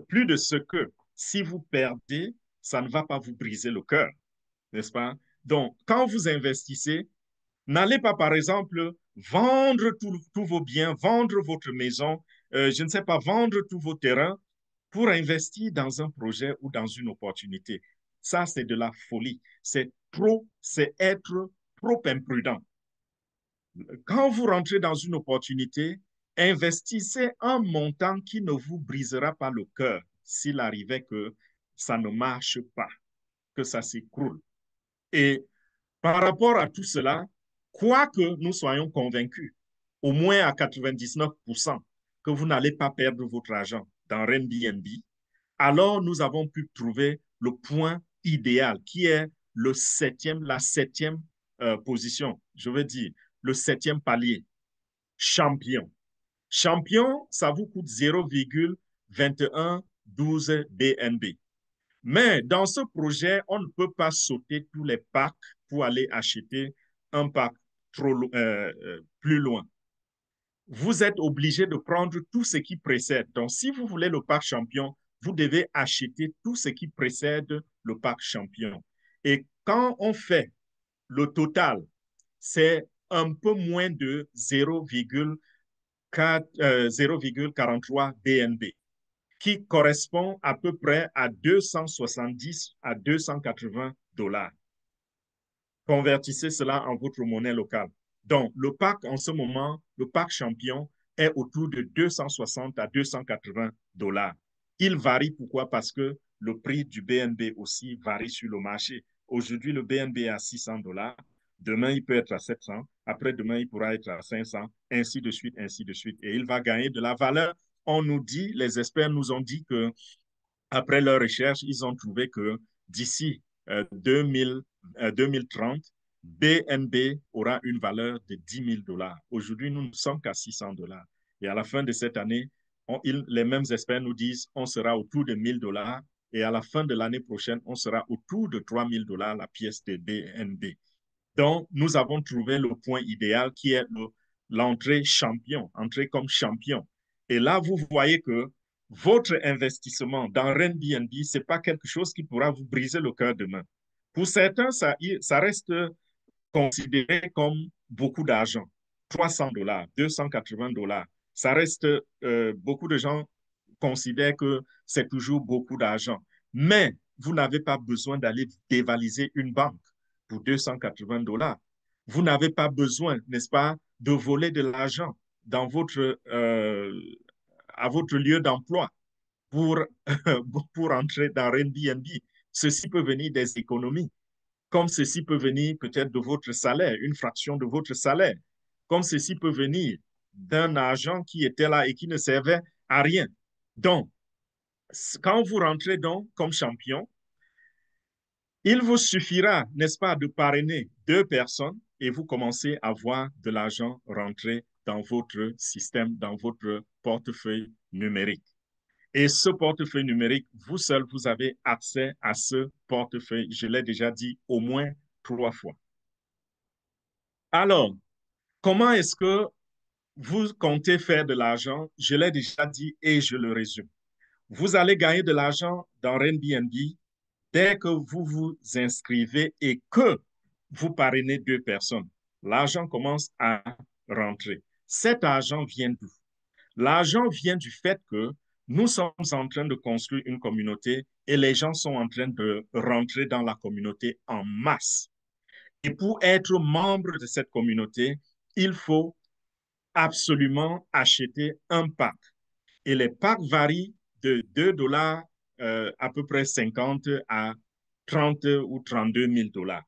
plus de ce que, si vous perdez, ça ne va pas vous briser le cœur, n'est-ce pas? Donc, quand vous investissez, n'allez pas, par exemple, vendre tous vos biens, vendre votre maison, je ne sais pas, vendre tous vos terrains pour investir dans un projet ou dans une opportunité. Ça, c'est de la folie. C'est être trop imprudent. Quand vous rentrez dans une opportunité, investissez un montant qui ne vous brisera pas le cœur s'il arrivait que ça ne marche pas, que ça s'écroule. Et par rapport à tout cela, quoi que nous soyons convaincus, au moins à 99%, que vous n'allez pas perdre votre argent dans Airbnb, alors nous avons pu trouver le point idéal qui est la septième position, je veux dire, le septième palier, champion. Champion, ça vous coûte 0,2112 BNB. Mais dans ce projet, on ne peut pas sauter tous les packs pour aller acheter un pack plus loin. Vous êtes obligé de prendre tout ce qui précède. Donc, si vous voulez le pack champion, vous devez acheter tout ce qui précède le pack champion. Et quand on fait le total, c'est un peu moins de 0,43 BNB, qui correspond à peu près à 270 à 280 dollars. Convertissez cela en votre monnaie locale. Donc, le pack en ce moment, le pack champion est autour de 260 à 280 dollars. Il varie, pourquoi? Parce que le prix du BNB aussi varie sur le marché. Aujourd'hui, le BNB est à 600 dollars. Demain, il peut être à 700. Après-demain, il pourra être à 500, ainsi de suite, ainsi de suite. Et il va gagner de la valeur. On nous dit, les experts nous ont dit que après leur recherche, ils ont trouvé que d'ici 2030, BNB aura une valeur de 10 000 dollars. Aujourd'hui, nous ne sommes qu'à 600 dollars. Et à la fin de cette année, les mêmes experts nous disent on sera autour de 1 000 dollars. Et à la fin de l'année prochaine, on sera autour de 3 000 dollars la pièce de BNB. Donc, nous avons trouvé le point idéal qui est l'entrée champion, entrer comme champion. Et là, vous voyez que votre investissement dans Airbnb, ce n'est pas quelque chose qui pourra vous briser le cœur demain. Pour certains, ça reste considéré comme beaucoup d'argent. 300 dollars, 280 dollars. Ça reste, beaucoup de gens considèrent que c'est toujours beaucoup d'argent. Mais vous n'avez pas besoin d'aller dévaliser une banque pour 280 dollars. Vous n'avez pas besoin, n'est-ce pas, de voler de l'argent dans à votre lieu d'emploi pour, pour entrer dans Airbnb. Ceci peut venir des économies, comme ceci peut venir peut-être de votre salaire, une fraction de votre salaire, comme ceci peut venir d'un argent qui était là et qui ne servait à rien. Donc, quand vous rentrez donc comme champion, il vous suffira, n'est-ce pas, de parrainer 2 personnes et vous commencez à voir de l'argent rentrer dans votre système, dans votre portefeuille numérique. Et ce portefeuille numérique, vous seul, vous avez accès à ce portefeuille. Je l'ai déjà dit au moins 3 fois. Alors, comment est-ce que vous comptez faire de l'argent? Je l'ai déjà dit et je le résume. Vous allez gagner de l'argent dans Airbnb dès que vous vous inscrivez et que vous parrainez 2 personnes. L'argent commence à rentrer. Cet argent vient d'où? L'argent vient du fait que nous sommes en train de construire une communauté et les gens sont en train de rentrer dans la communauté en masse. Et pour être membre de cette communauté, il faut absolument acheter un pack. Et les packs varient de 2 dollars à peu près 50 à 30 ou 32 000 dollars.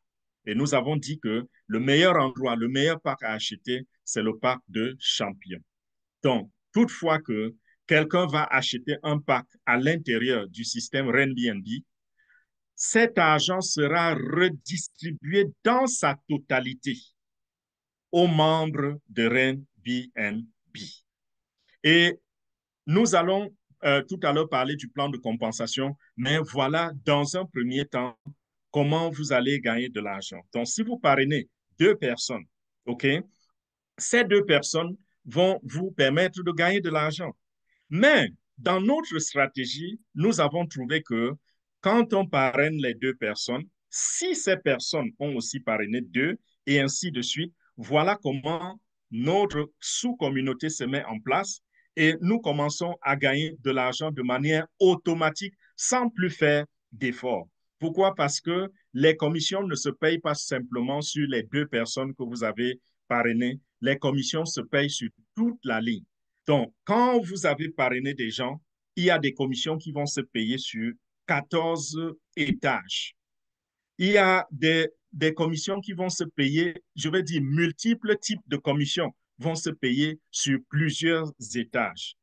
Et nous avons dit que le meilleur endroit, le meilleur pack à acheter, c'est le pack de champion. Donc, toutefois que quelqu'un va acheter un pack à l'intérieur du système Airbnb, cet argent sera redistribué dans sa totalité aux membres de Airbnb. Et nous allons tout à l'heure parler du plan de compensation, mais voilà, dans un premier temps, comment vous allez gagner de l'argent. Donc, si vous parrainez 2 personnes, OK, ces 2 personnes vont vous permettre de gagner de l'argent. Mais dans notre stratégie, nous avons trouvé que quand on parraine les 2 personnes, si ces personnes ont aussi parrainé 2 et ainsi de suite, voilà comment notre sous-communauté se met en place et nous commençons à gagner de l'argent de manière automatique sans plus faire d'efforts. Pourquoi? Parce que les commissions ne se payent pas simplement sur les 2 personnes que vous avez parrainées. Les commissions se payent sur toute la ligne. Donc, quand vous avez parrainé des gens, il y a des commissions qui vont se payer sur 14 étages. Il y a des commissions qui vont se payer, je vais dire, multiples types de commissions vont se payer sur plusieurs étages.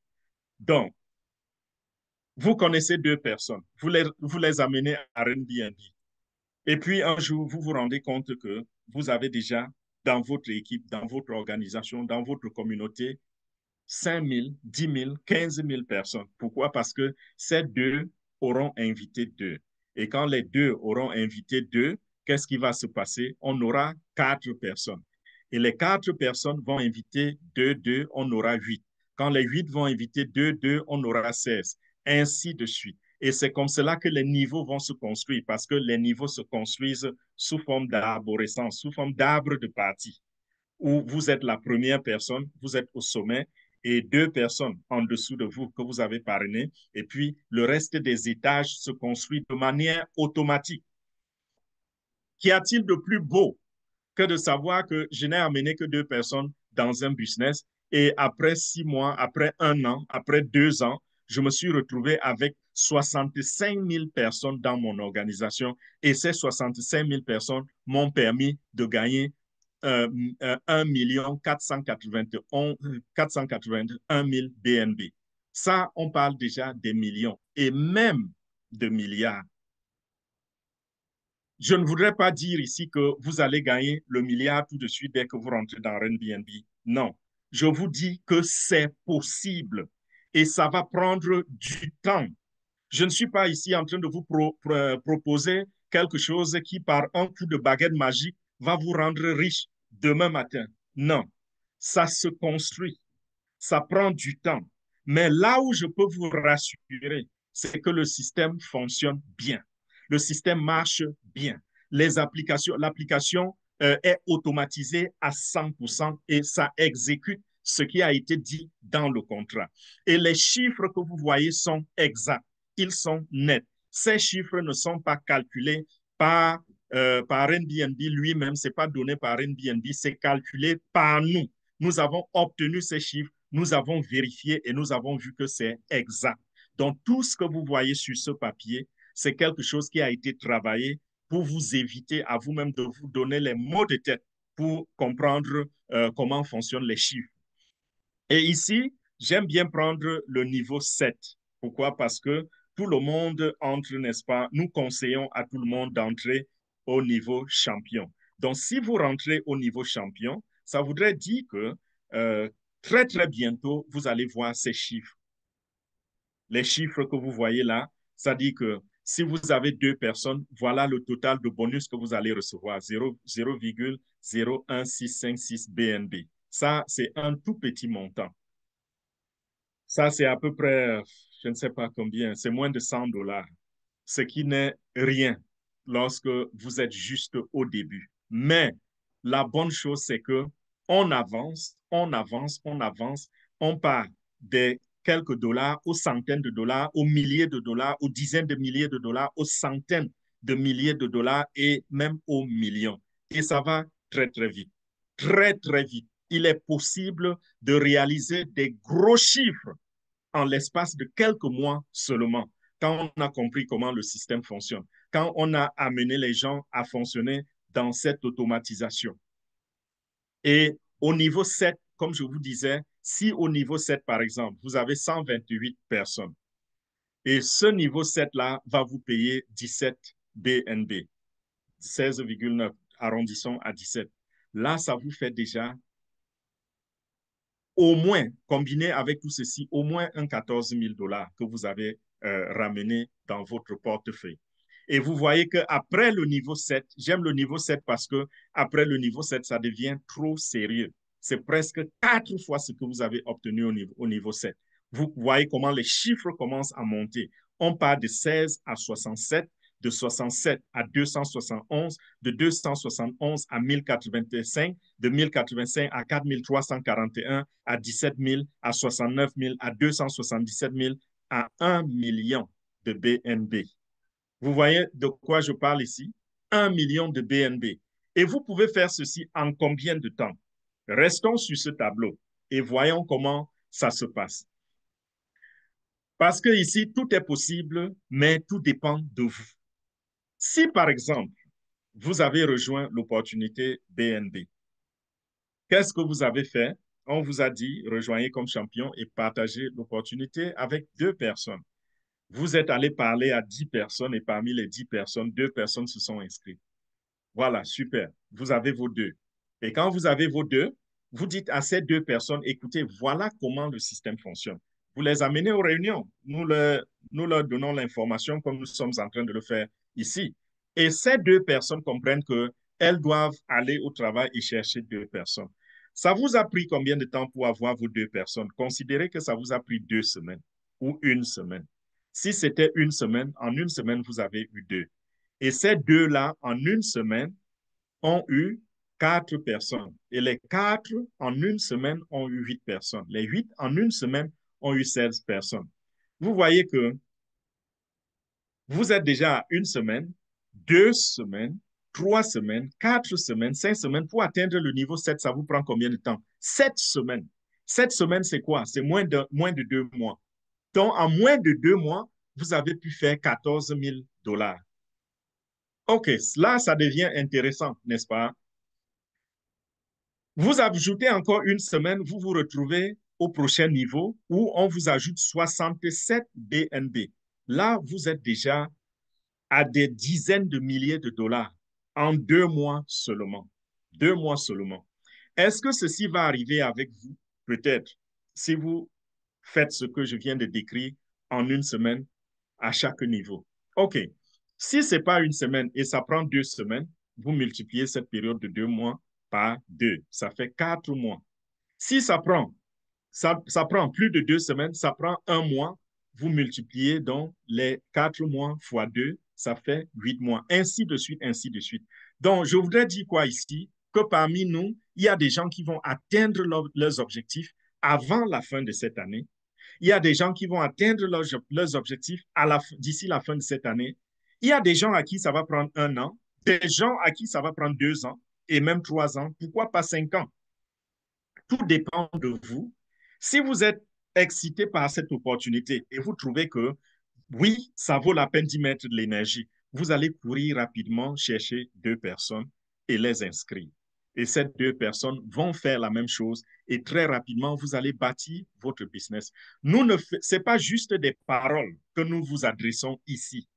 Donc, vous connaissez 2 personnes, vous les amenez à Airbnb. Et puis, un jour, vous vous rendez compte que vous avez déjà dans votre équipe, dans votre organisation, dans votre communauté, 5 000, 10 000, 15 000 personnes. Pourquoi? Parce que ces 2 auront invité 2. Et quand les 2 auront invité 2, qu'est-ce qui va se passer? On aura 4 personnes. Et les 4 personnes vont inviter 2, 2, on aura 8. Quand les 8 vont inviter 2, 2, on aura 16. Ainsi de suite. Et c'est comme cela que les niveaux vont se construire, parce que les niveaux se construisent sous forme d'arborescence, sous forme d'arbre de partie, où vous êtes la première personne, vous êtes au sommet, et 2 personnes en dessous de vous que vous avez parrainées, et puis le reste des étages se construit de manière automatique. Qu'y a-t-il de plus beau que de savoir que je n'ai amené que 2 personnes dans un business et après 6 mois, après 1 an, après 2 ans, je me suis retrouvé avec 65 000 personnes dans mon organisation et ces 65 000 personnes m'ont permis de gagner 1 481 000 BNB. Ça, on parle déjà des millions et même de milliards. Je ne voudrais pas dire ici que vous allez gagner le milliard tout de suite dès que vous rentrez dans Airbnb. Non, je vous dis que c'est possible et ça va prendre du temps. Je ne suis pas ici en train de vous proposer quelque chose qui, par un coup de baguette magique, va vous rendre riche demain matin. Non, ça se construit, ça prend du temps. Mais là où je peux vous rassurer, c'est que le système fonctionne bien. Le système marche bien. L'application est automatisée à 100% et ça exécute ce qui a été dit dans le contrat. Et les chiffres que vous voyez sont exacts, ils sont nets. Ces chiffres ne sont pas calculés par Airbnb lui-même, ce n'est pas donné par Airbnb, c'est calculé par nous. Nous avons obtenu ces chiffres, nous avons vérifié et nous avons vu que c'est exact. Donc, tout ce que vous voyez sur ce papier, c'est quelque chose qui a été travaillé pour vous éviter à vous-même de vous donner les mots de tête pour comprendre comment fonctionnent les chiffres. Et ici, j'aime bien prendre le niveau 7. Pourquoi? Parce que tout le monde entre, n'est-ce pas? Nous conseillons à tout le monde d'entrer au niveau champion. Donc, si vous rentrez au niveau champion, ça voudrait dire que très, très bientôt, vous allez voir ces chiffres. Les chiffres que vous voyez là, ça dit que si vous avez 2 personnes, voilà le total de bonus que vous allez recevoir, 0,01656 BNB. Ça, c'est un tout petit montant. Ça, c'est à peu près, je ne sais pas combien, c'est moins de 100 dollars, ce qui n'est rien lorsque vous êtes juste au début. Mais la bonne chose, c'est que on avance, on avance, on avance, on part des quelques dollars aux centaines de dollars, aux milliers de dollars, aux dizaines de milliers de dollars, aux centaines de milliers de dollars et même aux millions. Et ça va très, très vite. Très, très vite. Il est possible de réaliser des gros chiffres en l'espace de quelques mois seulement, quand on a compris comment le système fonctionne, quand on a amené les gens à fonctionner dans cette automatisation. Et au niveau 7, comme je vous disais, si au niveau 7, par exemple, vous avez 128 personnes, et ce niveau 7-là va vous payer 17 BNB, 16,9, arrondissons à 17. Là, ça vous fait déjà au moins, combiné avec tout ceci, au moins un 14 000 dollars que vous avez ramené dans votre portefeuille. Et vous voyez qu'après le niveau 7, j'aime le niveau 7 parce que après le niveau 7, ça devient trop sérieux. C'est presque 4 fois ce que vous avez obtenu au niveau 7. Vous voyez comment les chiffres commencent à monter. On part de 16 à 67, de 67 à 271, de 271 à 1085, de 1085 à 4341, à 17 000, à 69 000, à 277 000, à 1 million de BNB. Vous voyez de quoi je parle ici? 1 million de BNB. Et vous pouvez faire ceci en combien de temps? Restons sur ce tableau et voyons comment ça se passe. Parce que ici, tout est possible, mais tout dépend de vous. Si, par exemple, vous avez rejoint l'opportunité BNB, qu'est-ce que vous avez fait? On vous a dit, rejoignez comme champion et partagez l'opportunité avec 2 personnes. Vous êtes allé parler à 10 personnes et parmi les 10 personnes, 2 personnes se sont inscrites. Voilà, super. Vous avez vos 2. Et quand vous avez vos 2, vous dites à ces 2 personnes, écoutez, voilà comment le système fonctionne. Vous les amenez aux réunions. Nous leur donnons l'information comme nous sommes en train de le faire ici. Et ces 2 personnes comprennent qu'elles doivent aller au travail et chercher 2 personnes. Ça vous a pris combien de temps pour avoir vos 2 personnes? Considérez que ça vous a pris 2 semaines ou une semaine. Si c'était une semaine, en une semaine, vous avez eu 2. Et ces 2-là, en une semaine, ont eu 4 personnes. Et les 4, en une semaine, ont eu 8 personnes. Les 8, en une semaine, ont eu 16 personnes. Vous voyez que vous êtes déjà à une semaine, 2 semaines, 3 semaines, 4 semaines, 5 semaines. Pour atteindre le niveau 7, ça vous prend combien de temps? 7 semaines. 7 semaines, c'est quoi? C'est moins de 2 mois. Donc, en moins de 2 mois, vous avez pu faire 14 000 dollars. OK, là, ça devient intéressant, n'est-ce pas? Vous ajoutez encore une semaine, vous vous retrouvez au prochain niveau où on vous ajoute 67 BNB. Là, vous êtes déjà à des dizaines de milliers de dollars en 2 mois seulement. 2 mois seulement. Est-ce que ceci va arriver avec vous? Peut-être, si vous faites ce que je viens de décrire en une semaine à chaque niveau. OK. Si ce n'est pas une semaine et ça prend 2 semaines, vous multipliez cette période de 2 mois par 2. Ça fait 4 mois. Si ça prend plus de 2 semaines, ça prend un mois, vous multipliez donc les 4 mois fois 2, ça fait 8 mois. Ainsi de suite, ainsi de suite. Donc, je voudrais dire quoi ici? Que parmi nous, il y a des gens qui vont atteindre leurs objectifs avant la fin de cette année. Il y a des gens qui vont atteindre leurs objectifs d'ici la fin de cette année. Il y a des gens à qui ça va prendre 1 an, des gens à qui ça va prendre 2 ans et même 3 ans. Pourquoi pas 5 ans? Tout dépend de vous. Si vous êtes excité par cette opportunité et vous trouvez que oui, ça vaut la peine d'y mettre de l'énergie, vous allez courir rapidement chercher 2 personnes et les inscrire. Et ces 2 personnes vont faire la même chose et très rapidement, vous allez bâtir votre business. Ce n'est pas juste des paroles que nous vous adressons ici.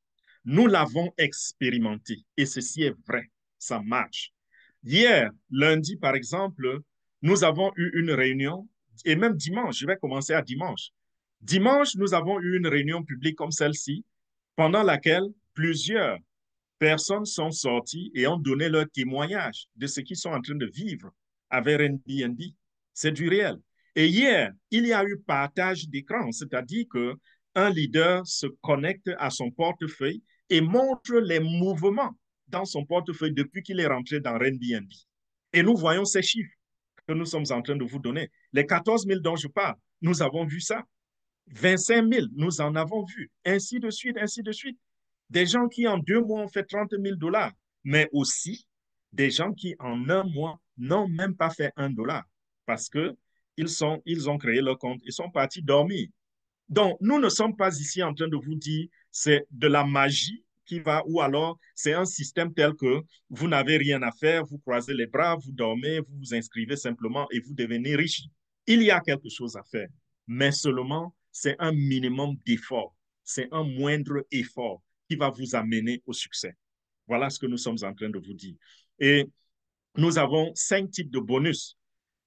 Nous l'avons expérimenté et ceci est vrai, ça marche. Hier, lundi, par exemple, nous avons eu une réunion et même dimanche, je vais commencer à dimanche. Dimanche, nous avons eu une réunion publique comme celle-ci, pendant laquelle plusieurs personnes sont sorties et ont donné leur témoignage de ce qu'ils sont en train de vivre avec Airbnb. C'est du réel. Et hier, il y a eu partage d'écran, c'est-à-dire qu'un leader se connecte à son portefeuille et montre les mouvements dans son portefeuille depuis qu'il est rentré dans Airbnb. Et nous voyons ces chiffres que nous sommes en train de vous donner. Les 14 000 dont je parle, nous avons vu ça. 25 000, nous en avons vu. Ainsi de suite, ainsi de suite. Des gens qui en 2 mois ont fait 30 000 dollars, mais aussi des gens qui en un mois n'ont même pas fait $1 parce qu'ils ont créé leur compte, ils sont partis dormir. Donc, nous ne sommes pas ici en train de vous dire c'est de la magie qui va, ou alors c'est un système tel que vous n'avez rien à faire, vous croisez les bras, vous dormez, vous vous inscrivez simplement et vous devenez riche. Il y a quelque chose à faire, mais seulement c'est un minimum d'effort, c'est un moindre effort qui va vous amener au succès. Voilà ce que nous sommes en train de vous dire. Et nous avons 5 types de bonus.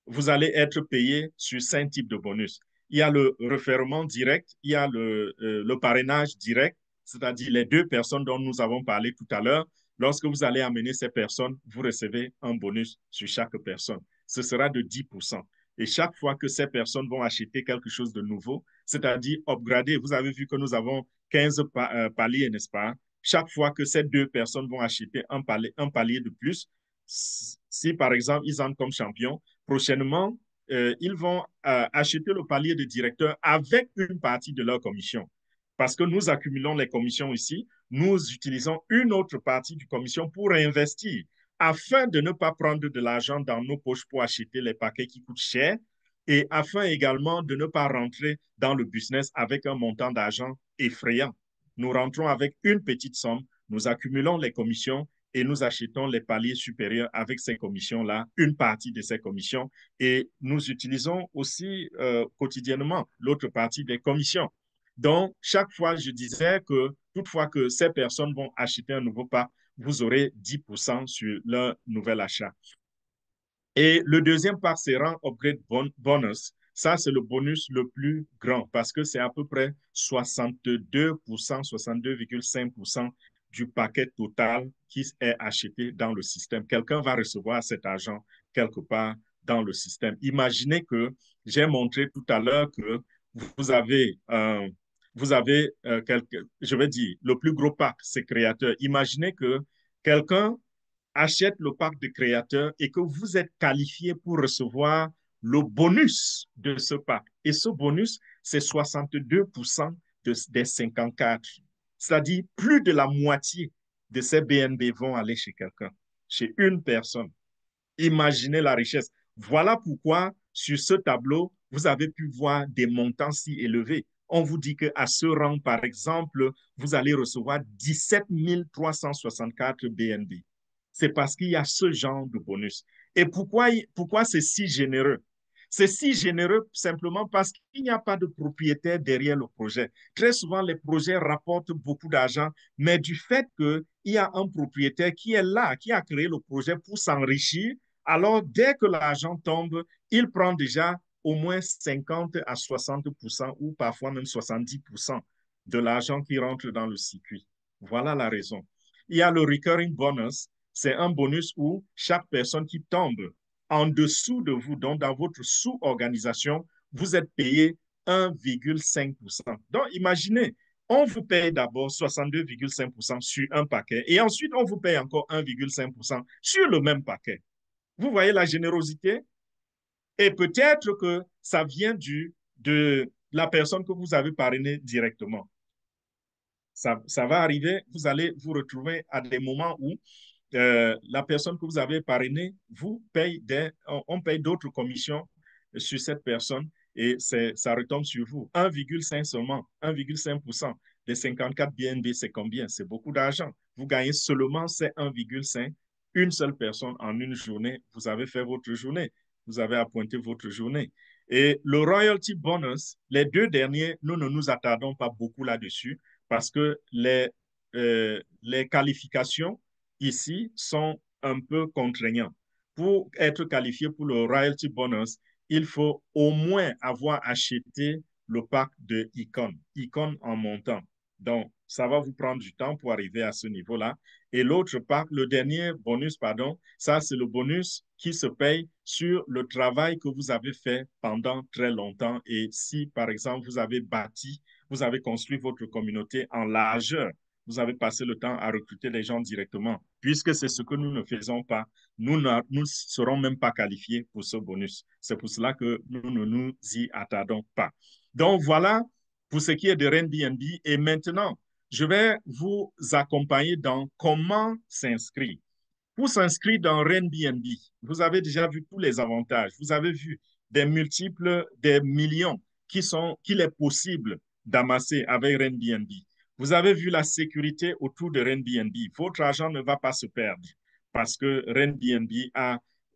Vous allez être payé sur 5 types de bonus. Il y a le référement direct, il y a le parrainage direct, c'est-à-dire les 2 personnes dont nous avons parlé tout à l'heure. Lorsque vous allez amener ces personnes, vous recevez un bonus sur chaque personne. Ce sera de 10%. Et chaque fois que ces personnes vont acheter quelque chose de nouveau, c'est-à-dire upgrader, vous avez vu que nous avons 15 paliers, n'est-ce pas? Chaque fois que ces 2 personnes vont acheter un palier de plus, si par exemple ils entrent comme champions, prochainement, ils vont acheter le palier de directeur avec une partie de leur commission. Parce que nous accumulons les commissions ici, nous utilisons une autre partie du commission pour réinvestir afin de ne pas prendre de l'argent dans nos poches pour acheter les paquets qui coûtent cher et afin également de ne pas rentrer dans le business avec un montant d'argent effrayant. Nous rentrons avec une petite somme, nous accumulons les commissions et nous achetons les paliers supérieurs avec ces commissions-là, une partie de ces commissions, et nous utilisons aussi quotidiennement l'autre partie des commissions. Donc, chaque fois, je disais que toutefois que ces personnes vont acheter un nouveau pack, vous aurez 10% sur leur nouvel achat. Et le deuxième pack, c'est Rang Upgrade Bonus. Ça, c'est le bonus le plus grand parce que c'est à peu près 62%, 62,5% du paquet total qui est acheté dans le système. Quelqu'un va recevoir cet argent quelque part dans le système. Imaginez que j'ai montré tout à l'heure que vous avez, je vais dire, le plus gros pack, c'est créateur. Imaginez que quelqu'un achète le pack de créateurs et que vous êtes qualifié pour recevoir le bonus de ce pack. Et ce bonus, c'est 62% des 54. C'est-à-dire plus de la moitié de ces BNB vont aller chez quelqu'un, chez une personne. Imaginez la richesse. Voilà pourquoi sur ce tableau, vous avez pu voir des montants si élevés. On vous dit qu'à ce rang, par exemple, vous allez recevoir 17 364 BNB. C'est parce qu'il y a ce genre de bonus. Et pourquoi c'est si généreux? C'est si généreux simplement parce qu'il n'y a pas de propriétaire derrière le projet. Très souvent, les projets rapportent beaucoup d'argent, mais du fait qu'il y a un propriétaire qui est là, qui a créé le projet pour s'enrichir, alors dès que l'argent tombe, il prend déjà au moins 50 à 60% ou parfois même 70% de l'argent qui rentre dans le circuit. Voilà la raison. Il y a le recurring bonus, c'est un bonus où chaque personne qui tombe en dessous de vous, donc dans votre sous-organisation, vous êtes payé 1,5%. Donc, imaginez, on vous paye d'abord 62,5% sur un paquet et ensuite on vous paye encore 1,5% sur le même paquet. Vous voyez la générosité? Et peut-être que ça vient de la personne que vous avez parrainée directement. Ça va arriver, vous allez vous retrouver à des moments où la personne que vous avez parrainée vous paye on paye d'autres commissions sur cette personne et ça retombe sur vous. 1,5 seulement, 1,5% des 54 BNB, c'est combien? C'est beaucoup d'argent. Vous gagnez seulement ces 1,5. Une seule personne en une journée, vous avez fait votre journée. Vous avez appointé votre journée. Et le royalty bonus, les deux derniers, nous ne nous attardons pas beaucoup là-dessus parce que les qualifications ici sont un peu contraignants. Pour être qualifié pour le royalty bonus, il faut au moins avoir acheté le pack de Icon en montant. Donc, ça va vous prendre du temps pour arriver à ce niveau-là. Et l'autre pack, le dernier bonus, pardon, ça, c'est le bonus qui se paye sur le travail que vous avez fait pendant très longtemps. Et si, par exemple, vous avez bâti, vous avez construit votre communauté en largeur, vous avez passé le temps à recruter les gens directement. Puisque c'est ce que nous ne faisons pas, nous ne serons même pas qualifiés pour ce bonus. C'est pour cela que nous ne nous y attardons pas. Donc voilà pour ce qui est de Airbnb. Et maintenant, je vais vous accompagner dans comment s'inscrire. Pour s'inscrire dans Airbnb, vous avez déjà vu tous les avantages. Vous avez vu des multiples, des millions qu'il est possible d'amasser avec Airbnb. Vous avez vu la sécurité autour de Airbnb. Votre argent ne va pas se perdre parce que Airbnb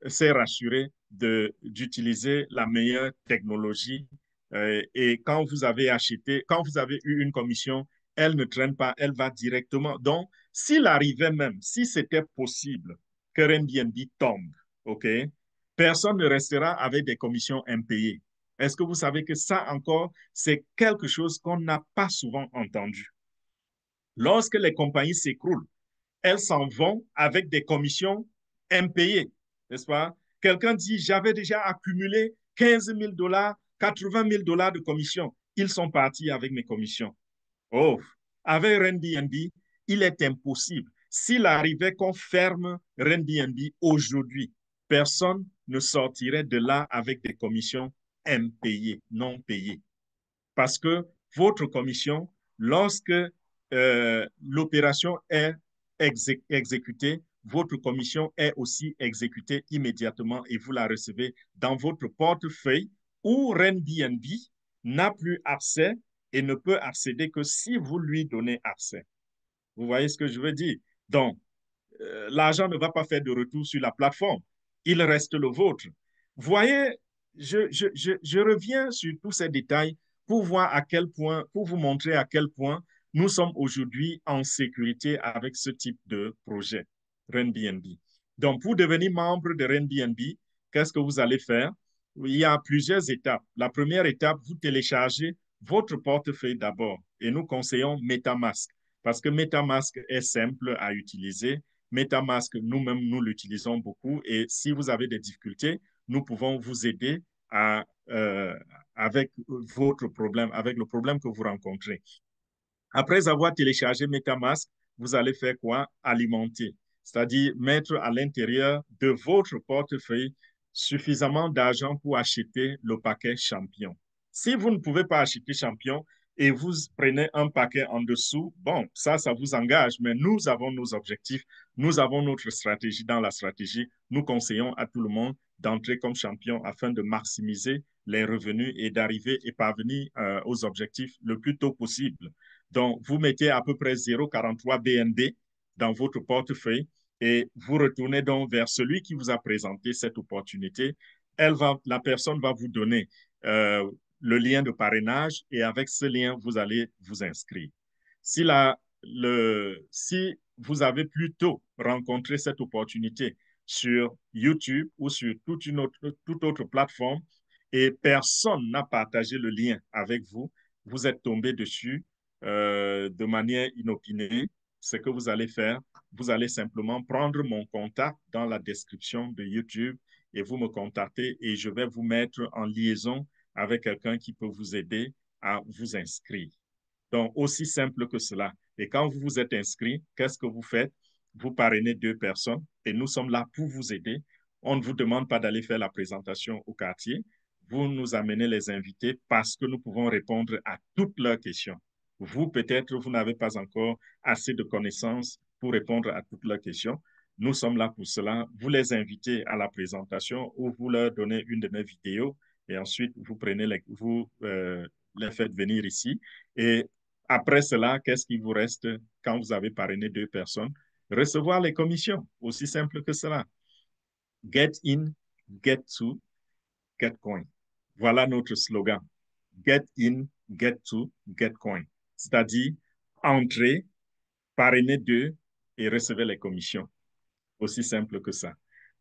s'est rassuré d'utiliser la meilleure technologie. Et quand vous avez acheté, quand vous avez eu une commission, elle ne traîne pas, elle va directement. Donc, s'il arrivait même, si c'était possible que Airbnb tombe, OK, personne ne restera avec des commissions impayées. Est-ce que vous savez que ça encore, c'est quelque chose qu'on n'a pas souvent entendu? Lorsque les compagnies s'écroulent, elles s'en vont avec des commissions impayées, n'est-ce pas? Quelqu'un dit, j'avais déjà accumulé 15 000 dollars, 80 000 dollars de commissions. Ils sont partis avec mes commissions. Oh, avec Airbnb, il est impossible. S'il arrivait qu'on ferme Airbnb aujourd'hui, personne ne sortirait de là avec des commissions impayées, non payées. Parce que votre commission lorsque l'opération est exécutée, votre commission est aussi exécutée immédiatement et vous la recevez dans votre portefeuille où RenBNB n'a plus accès et ne peut accéder que si vous lui donnez accès. Vous voyez ce que je veux dire? Donc, l'argent ne va pas faire de retour sur la plateforme. Il reste le vôtre. Vous voyez, je reviens sur tous ces détails pour voir à quel point, pour vous montrer à quel point nous sommes aujourd'hui en sécurité avec ce type de projet, RenBNB. Donc, pour devenir membre de RenBNB, qu'est-ce que vous allez faire? Il y a plusieurs étapes. La première étape, vous téléchargez votre portefeuille d'abord et nous conseillons MetaMask parce que MetaMask est simple à utiliser. MetaMask, nous-mêmes, nous l'utilisons beaucoup et si vous avez des difficultés, nous pouvons vous aider avec votre problème, avec le problème que vous rencontrez. Après avoir téléchargé MetaMask, vous allez faire quoi? Alimenter, c'est-à-dire mettre à l'intérieur de votre portefeuille suffisamment d'argent pour acheter le paquet Champion. Si vous ne pouvez pas acheter Champion et vous prenez un paquet en dessous, bon, ça vous engage, mais nous avons nos objectifs, nous avons notre stratégie. Dans la stratégie, nous conseillons à tout le monde d'entrer comme champion afin de maximiser les revenus et d'arriver et parvenir aux objectifs le plus tôt possible. Donc, vous mettez à peu près 0,43 BNB dans votre portefeuille et vous retournez donc vers celui qui vous a présenté cette opportunité. La personne va vous donner le lien de parrainage et avec ce lien, vous allez vous inscrire. Si vous avez plutôt rencontré cette opportunité sur YouTube ou sur toute autre plateforme et personne n'a partagé le lien avec vous, vous êtes tombé dessus de manière inopinée, ce que vous allez faire, vous allez simplement prendre mon contact dans la description de YouTube et vous me contactez et je vais vous mettre en liaison avec quelqu'un qui peut vous aider à vous inscrire. Donc, aussi simple que cela. Et quand vous vous êtes inscrit, qu'est-ce que vous faites? Vous parrainez 2 personnes et nous sommes là pour vous aider. On ne vous demande pas d'aller faire la présentation au quartier. Vous nous amenez les invités parce que nous pouvons répondre à toutes leurs questions. Vous, peut-être, vous n'avez pas encore assez de connaissances pour répondre à toutes leurs questions. Nous sommes là pour cela. Vous les invitez à la présentation ou vous leur donnez une de mes vidéos et ensuite vous prenez les faites venir ici. Et après cela, qu'est-ce qui vous reste quand vous avez parrainé 2 personnes? Recevoir les commissions, aussi simple que cela. Get in, get to, get coin. Voilà notre slogan. Get in, get to, get coin. C'est-à-dire, entrez, parrainez 2 et recevez les commissions. Aussi simple que ça.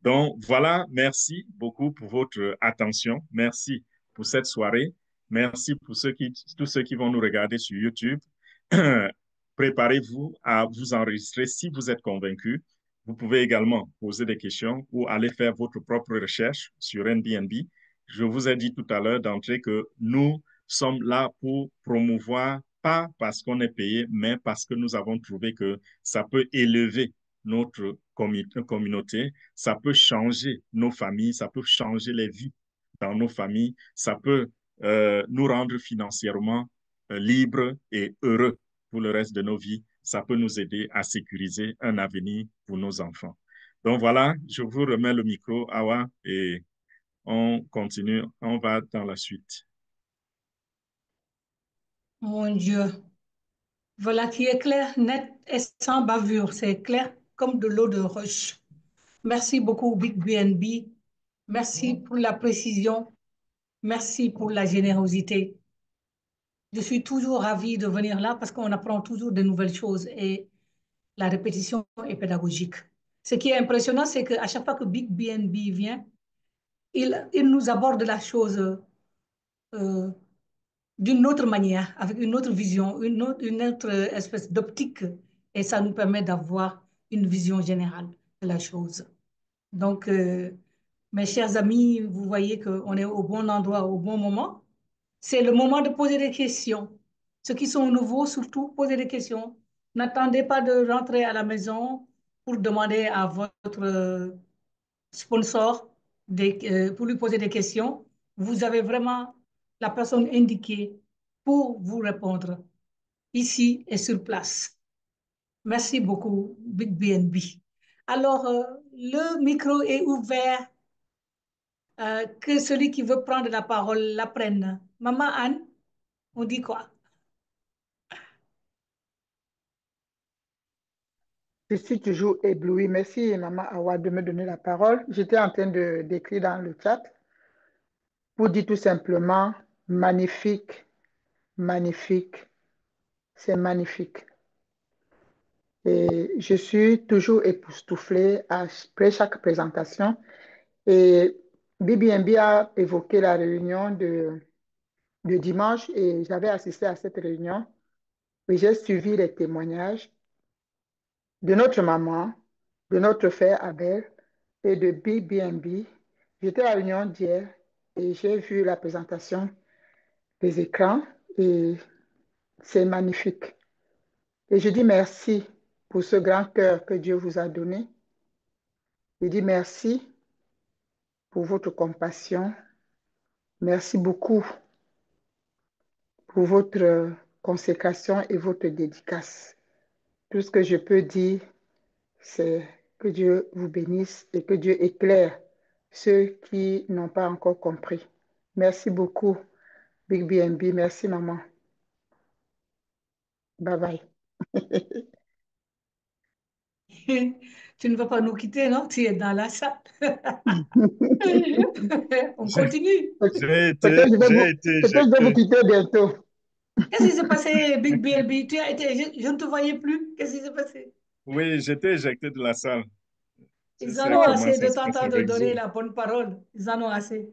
Donc, voilà, merci beaucoup pour votre attention. Merci pour cette soirée. Merci pour tous ceux qui vont nous regarder sur YouTube. Préparez-vous à vous enregistrer si vous êtes convaincu. Vous pouvez également poser des questions ou aller faire votre propre recherche sur Airbnb. Je vous ai dit tout à l'heure d'entrée que nous sommes là pour promouvoir, pas parce qu'on est payé, mais parce que nous avons trouvé que ça peut élever notre communauté, ça peut changer nos familles, ça peut changer les vies dans nos familles, ça peut nous rendre financièrement libres et heureux pour le reste de nos vies. Ça peut nous aider à sécuriser un avenir pour nos enfants. Donc voilà, je vous remets le micro, Awa, et on continue, on va dans la suite. Mon Dieu, voilà qui est clair, net et sans bavure. C'est clair comme de l'eau de roche. Merci beaucoup, Big BNB. Merci pour la précision. Merci pour la générosité. Je suis toujours ravie de venir là parce qu'on apprend toujours de nouvelles choses et la répétition est pédagogique. Ce qui est impressionnant, c'est qu'à chaque fois que Big BNB vient, il nous aborde la chose euh, d'une autre manière, avec une autre vision, une autre espèce d'optique, et ça nous permet d'avoir une vision générale de la chose. Donc, mes chers amis, vous voyez qu'on est au bon endroit, au bon moment. C'est le moment de poser des questions. Ceux qui sont nouveaux, surtout, posez des questions. N'attendez pas de rentrer à la maison pour demander à votre sponsor pour lui poser des questions. Vous avez vraiment la personne indiquée pour vous répondre. ici et sur place. Merci beaucoup, Big BNB. Alors, le micro est ouvert. Que celui qui veut prendre la parole la prenne. Maman Anne, on dit quoi? Je suis toujours éblouie. Merci, Maman Awa, de me donner la parole. J'étais en train d'écrire dans le chat pour dire tout simplement magnifique, magnifique, c'est magnifique. Et je suis toujours époustouflée après chaque présentation. Et BBNB a évoqué la réunion de dimanche et j'avais assisté à cette réunion et j'ai suivi les témoignages de notre maman, de notre frère Abel et de BBNB. J'étais à la réunion d'hier et j'ai vu la présentation des écrans et c'est magnifique. Et je dis merci pour ce grand cœur que Dieu vous a donné. Je dis merci pour votre compassion. Merci beaucoup pour votre consécration et votre dédicace. Tout ce que je peux dire, c'est que Dieu vous bénisse et que Dieu éclaire ceux qui n'ont pas encore compris. Merci beaucoup, Big BNB. Merci, maman. Bye bye. Tu ne vas pas nous quitter, non? Tu es dans la salle. On continue. J'ai Peut-être été, je vais j'ai vous, été peut-être je vais vous éjecté. quitter bientôt. Qu'est-ce qui s'est passé, Big BLB? Tu as été, je ne te voyais plus. Qu'est-ce qui s'est passé? Oui, j'étais éjecté de la salle. Tu Ils en sais ont comment assez ça de se passe t'entendre avec donner Zoom. la bonne parole. Ils en ont assez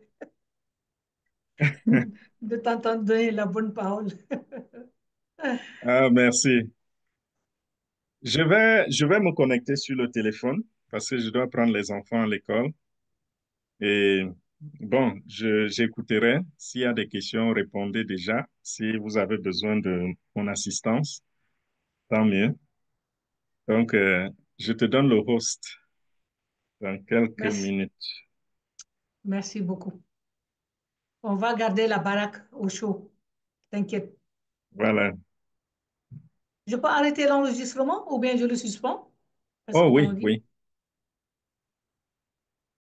de t'entendre donner la bonne parole. Ah, merci. Je vais me connecter sur le téléphone parce que je dois prendre les enfants à l'école. Et bon, j'écouterai. S'il y a des questions, répondez déjà. Si vous avez besoin de mon assistance, tant mieux. Donc, je te donne le host dans quelques Merci. minutes. Merci beaucoup. On va garder la baraque au chaud. T'inquiète. Voilà. Je peux arrêter l'enregistrement ou bien je le suspends? Qu'est-ce Oh qu'on oui, dit? oui.